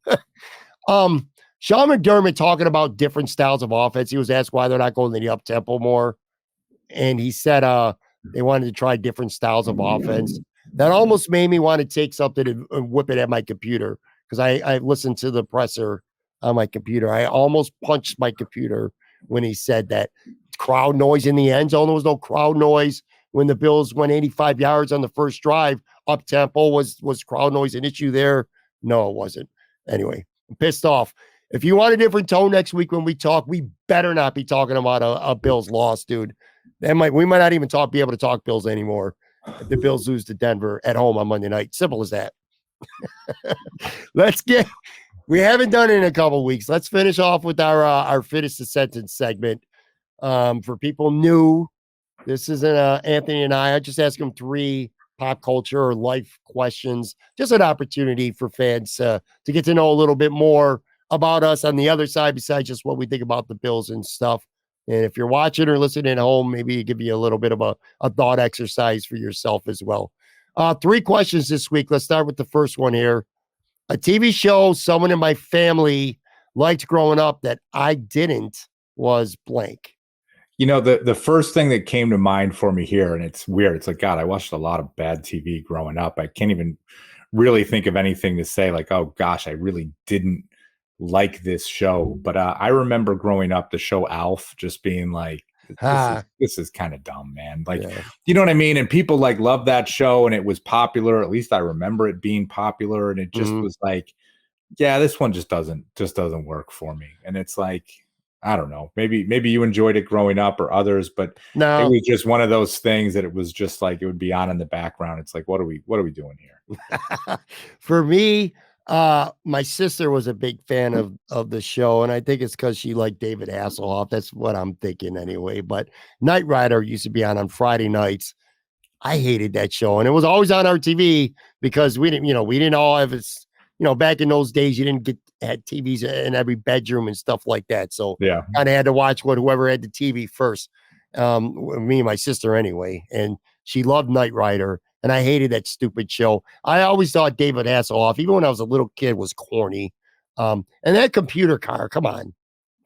Sean McDermott talking about different styles of offense. He was asked why they're not going to the up-tempo more. And he said they wanted to try different styles of offense. That almost made me want to take something and whip it at my computer, because I listened to the presser on my computer. I almost punched my computer when he said that crowd noise in the end zone. There was no crowd noise when the Bills went 85 yards on the first drive. Up tempo was crowd noise an issue there? No, it wasn't. Anyway, I'm pissed off. If you want a different tone next week when we talk, we better not be talking about a Bills loss, dude. We might not even be able to talk Bills anymore if the Bills lose to Denver at home on Monday night. Simple as that. We haven't done it in a couple of weeks. Let's finish off with our finish the sentence segment. For people new, this isn't Anthony and I just ask them 3 pop culture or life questions. Just an opportunity for fans to get to know a little bit more about us on the other side, besides just what we think about the Bills and stuff. And if you're watching or listening at home, maybe give you a little bit of a thought exercise for yourself as well. 3 questions this week. Let's start with the first one here. A TV show someone in my family liked growing up that I didn't was blank. The first thing that came to mind for me here, and it's weird. It's like, God, I watched a lot of bad TV growing up. I can't even really think of anything to say like, oh gosh, I really didn't like this show. But I remember growing up, the show Alf, just being like, this is kind of dumb, man. Like, you know what I mean? And people like love that show, and it was popular. At least I remember it being popular, and it just was like, yeah, this one just doesn't work for me. And it's like, I don't know. Maybe you enjoyed it growing up or others, but no, it was just one of those things that it was just like it would be on in the background. It's like, what are we doing here? For me, my sister was a big fan of the show, and I think it's because she liked David Hasselhoff. That's what I'm thinking anyway. But Knight Rider used to be on Friday nights. I hated that show, and it was always on our TV because we didn't all have this. Back in those days, you didn't had TVs in every bedroom and stuff like that. So yeah, kind of had to watch whoever had the TV first. Me and my sister anyway, and she loved Knight Rider, and I hated that stupid show. I always thought David Hasselhoff, even when I was a little kid, was corny. And that computer car, come on,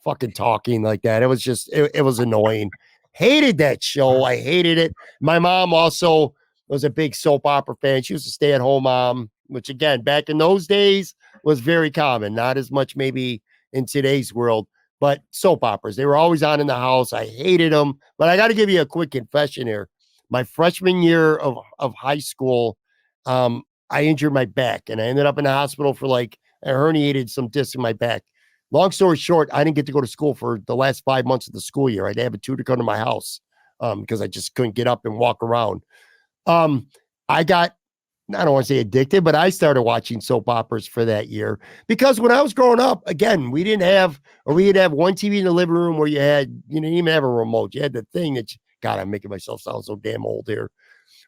fucking talking like that. It was just, it was annoying. Hated that show. I hated it. My mom also was a big soap opera fan. She was a stay-at-home mom, which again, back in those days was very common. Not as much maybe in today's world, but soap operas. They were always on in the house. I hated them. But I got to give you a quick confession here. My freshman year of high school, I injured my back, and I ended up in the hospital for I herniated some discs in my back. Long story short, I didn't get to go to school for the last 5 months of the school year. I had to have a tutor come to my house because I just couldn't get up and walk around. I don't want to say addicted, but I started watching soap operas for that year because when I was growing up, again, we'd have one TV in the living room where you didn't even have a remote. You had the thing that, God, I'm making myself sound so damn old here,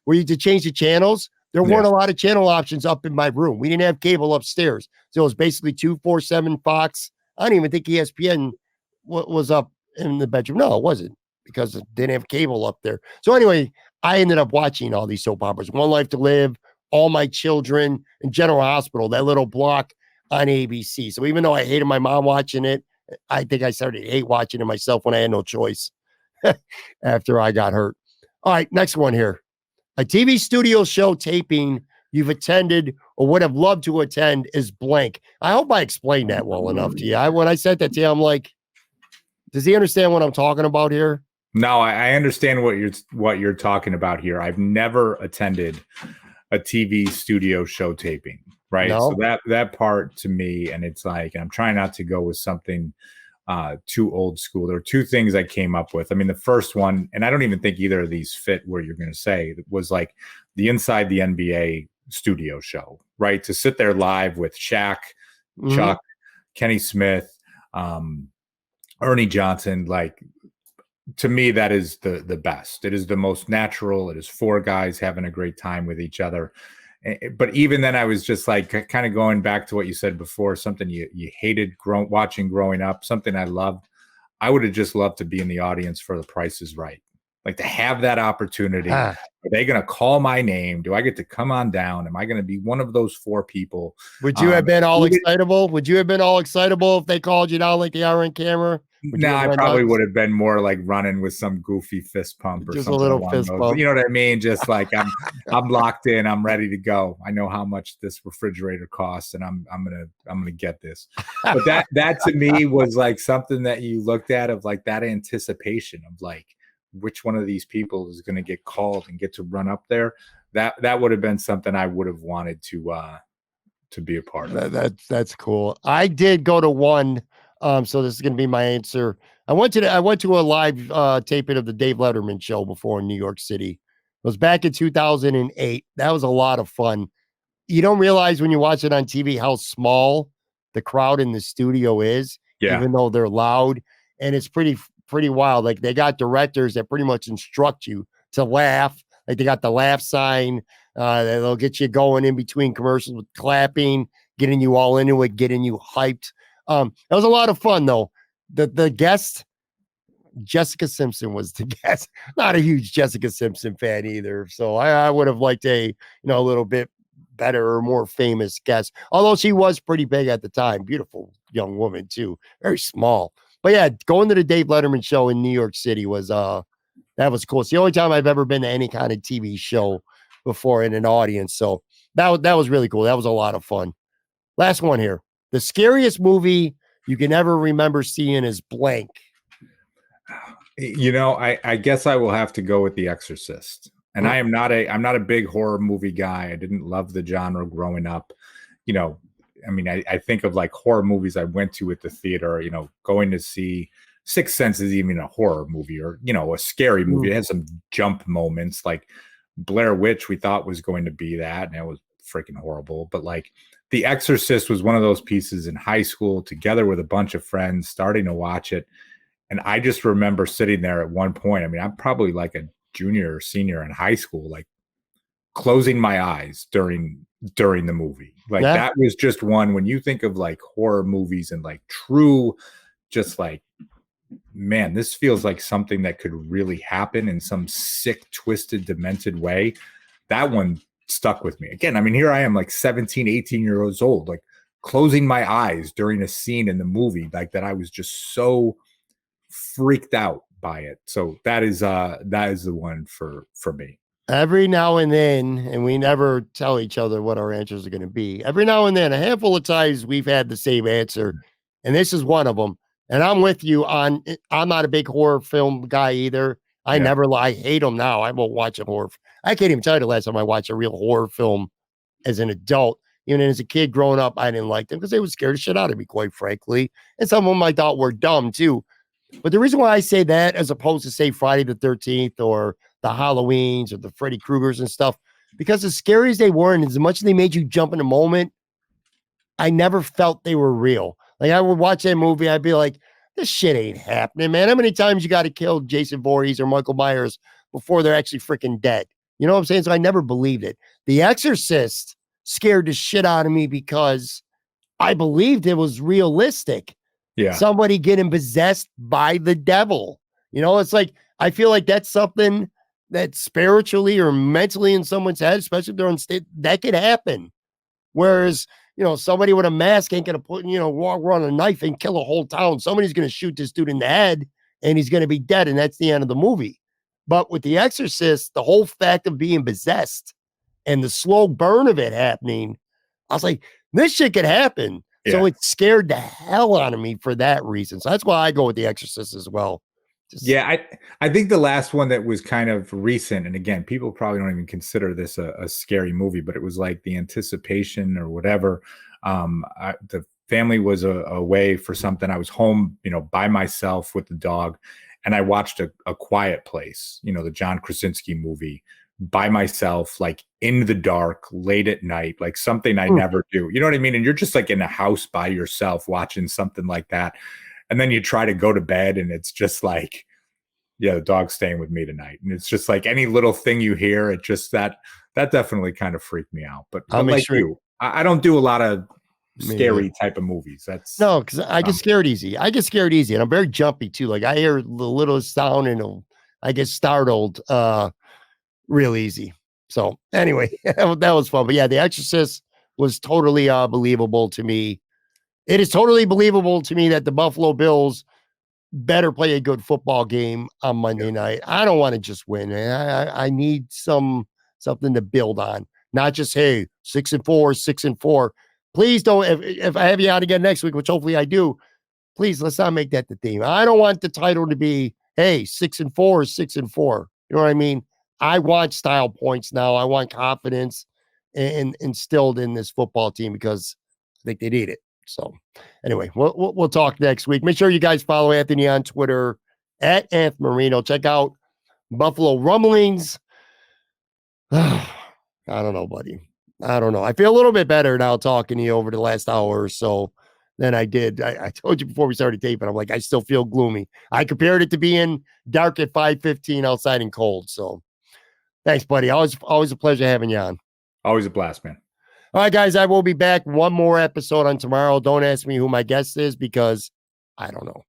where you had to change the channels. There weren't a lot of channel options up in my room. We didn't have cable upstairs. So it was basically 247 Fox. I don't even think ESPN was up in the bedroom. No, it wasn't because it didn't have cable up there. So anyway, I ended up watching all these soap operas. One Life to Live, All My Children, and General Hospital, that little block on ABC. So even though I hated my mom watching it, I think I started to hate watching it myself when I had no choice after I got hurt. All right, next one here. A TV studio show taping you've attended or would have loved to attend is blank. I hope I explained that well enough to you. When I said that to you, I'm like, does he understand what I'm talking about here? No, I understand what you're talking about here. I've never attended a TV studio show taping, right? No. So that part to me, and it's like, and I'm trying not to go with something too old school. There are 2 things I came up with. I mean, the first one, and I don't even think either of these fit where you're going to say, was like the Inside the NBA studio show, right? To sit there live with Shaq, Chuck, Kenny Smith, Ernie Johnson, like, to me, that is the best. It is the most natural. It is 4 guys having a great time with each other. But even then, I was just like kind of going back to what you said before, something you hated watching growing up, something I loved. I would have just loved to be in the audience for The Price is Right. Like to have that opportunity. Ah. Are they going to call my name? Do I get to come on down? Am I going to be one of those 4 people? Would you have been all excitable? Would you have been all excitable if they called you down like they are on camera? Would you No, have I went probably nuts? would have been more like running with some goofy fist pump or Just a something little along fist those. bump. You know what I mean? Just like I'm locked in. I'm ready to go. I know how much this refrigerator costs, and I'm gonna get this. But that to me was like something that you looked at of like that anticipation of like which one of these people is going to get called and get to run up there. That would have been something I would have wanted to be a part of. That's cool. I did go to one. So this is going to be my answer. I went to a live taping of the Dave Letterman show before in New York City. It was back in 2008. That was a lot of fun. You don't realize when you watch it on TV how small the crowd in the studio is, Yeah. even though they're loud, and it's pretty wild. Like they got directors that pretty much instruct you to laugh. Like they got the laugh sign. They'll get you going in between commercials with clapping, getting you all into it, getting you hyped. That was a lot of fun though. The guest, Jessica Simpson, was the guest. Not a huge Jessica Simpson fan either. So I would have liked a little bit better or more famous guest. Although she was pretty big at the time. Beautiful young woman too. Very small. But yeah, going to the Dave Letterman show in New York City was that was cool. It's the only time I've ever been to any kind of TV show before in an audience. So that was really cool. That was a lot of fun. Last one here. The scariest movie you can ever remember seeing is blank. You know, I guess I will have to go with The Exorcist. And I'm not a big horror movie guy. I didn't love the genre growing up. You know, I mean, I think of like horror movies I went to at the theater, you know, going to see Sixth Sense is even a horror movie or, you know, a scary movie. It has some jump moments like Blair Witch we thought was going to be that, and it was freaking horrible. But like The Exorcist was one of those pieces in high school together with a bunch of friends starting to watch it. And I just remember sitting there at one point. I mean, I'm probably like a junior or senior in high school, like closing my eyes during the movie. Like that was just one when you think of like horror movies and like true, just like, man, this feels like something that could really happen in some sick, twisted, demented way. That one stuck with me. Again, I mean, here I am like 17, 18 years old, like closing my eyes during a scene in the movie like that. I was just so freaked out by it. So that is the one for me. Every now and then, and we never tell each other what our answers are going to be. Every now and then, a handful of times we've had the same answer, and this is one of them. And I'm with you on. I'm not a big horror film guy either. I hate them now. I won't watch a horror. I can't even tell you the last time I watched a real horror film as an adult. Even as a kid growing up, I didn't like them because they would scare the shit out of me, quite frankly. And some of them I thought were dumb too. But the reason why I say that, as opposed to say Friday the 13th or the Halloweens or the Freddy Kruegers and stuff, because as scary as they were and as much as they made you jump in the moment, I never felt they were real. Like I would watch that movie, I'd be like, this shit ain't happening, man. How many times you got to kill Jason Voorhees or Michael Myers before they're actually freaking dead? You know what I'm saying? So I never believed it. The Exorcist scared the shit out of me because I believed it was realistic. Yeah. Somebody getting possessed by the devil. You know, it's like, I feel like that's something that spiritually or mentally in someone's head, especially if they're on state, that could happen. Whereas, you know, somebody with a mask ain't going to put, walk around a knife and kill a whole town. Somebody's going to shoot this dude in the head and he's going to be dead. And that's the end of the movie. But with The Exorcist, the whole fact of being possessed and the slow burn of it happening, I was like, this shit could happen. So it scared the hell out of me for that reason. So that's why I go with The Exorcist as well. I think the last one that was kind of recent, and again, people probably don't even consider this a scary movie, but it was like the anticipation or whatever. The family was away for something. I was home, by myself with the dog, and I watched a Quiet Place, the John Krasinski movie, by myself, like in the dark, late at night, like something I never do. You know what I mean? And you're just like in a house by yourself watching something like that. And then you try to go to bed and it's just like, yeah, the dog's staying with me tonight. And it's just like any little thing you hear, it just that definitely kind of freaked me out. But like you, I don't do a lot of scary type of movies. That's no, because I get scared easy. And I'm very jumpy too. Like I hear the littlest sound and I get startled real easy. So anyway, that was fun. But yeah, The Exorcist was totally believable to me. It is totally believable to me that the Buffalo Bills better play a good football game on Monday night. I don't want to just win. I need something to build on, not just, hey, 6-4, 6-4. Please don't, if I have you out again next week, which hopefully I do, please let's not make that the theme. I don't want the title to be, hey, 6-4, 6-4. You know what I mean? I want style points now. I want confidence and instilled in this football team because I think they need it. So anyway, we'll talk next week. Make sure you guys follow Anthony on Twitter at Anth Marino. Check out Buffalo Rumblings. I don't know, buddy. I don't know. I feel a little bit better now talking to you over the last hour or so than I did. I told you before we started taping, I'm like, I still feel gloomy. I compared it to being dark at 5:15 outside and cold. So thanks, buddy. Always a pleasure having you on. Always a blast, man. All right, guys, I will be back one more episode on tomorrow. Don't ask me who my guest is because I don't know.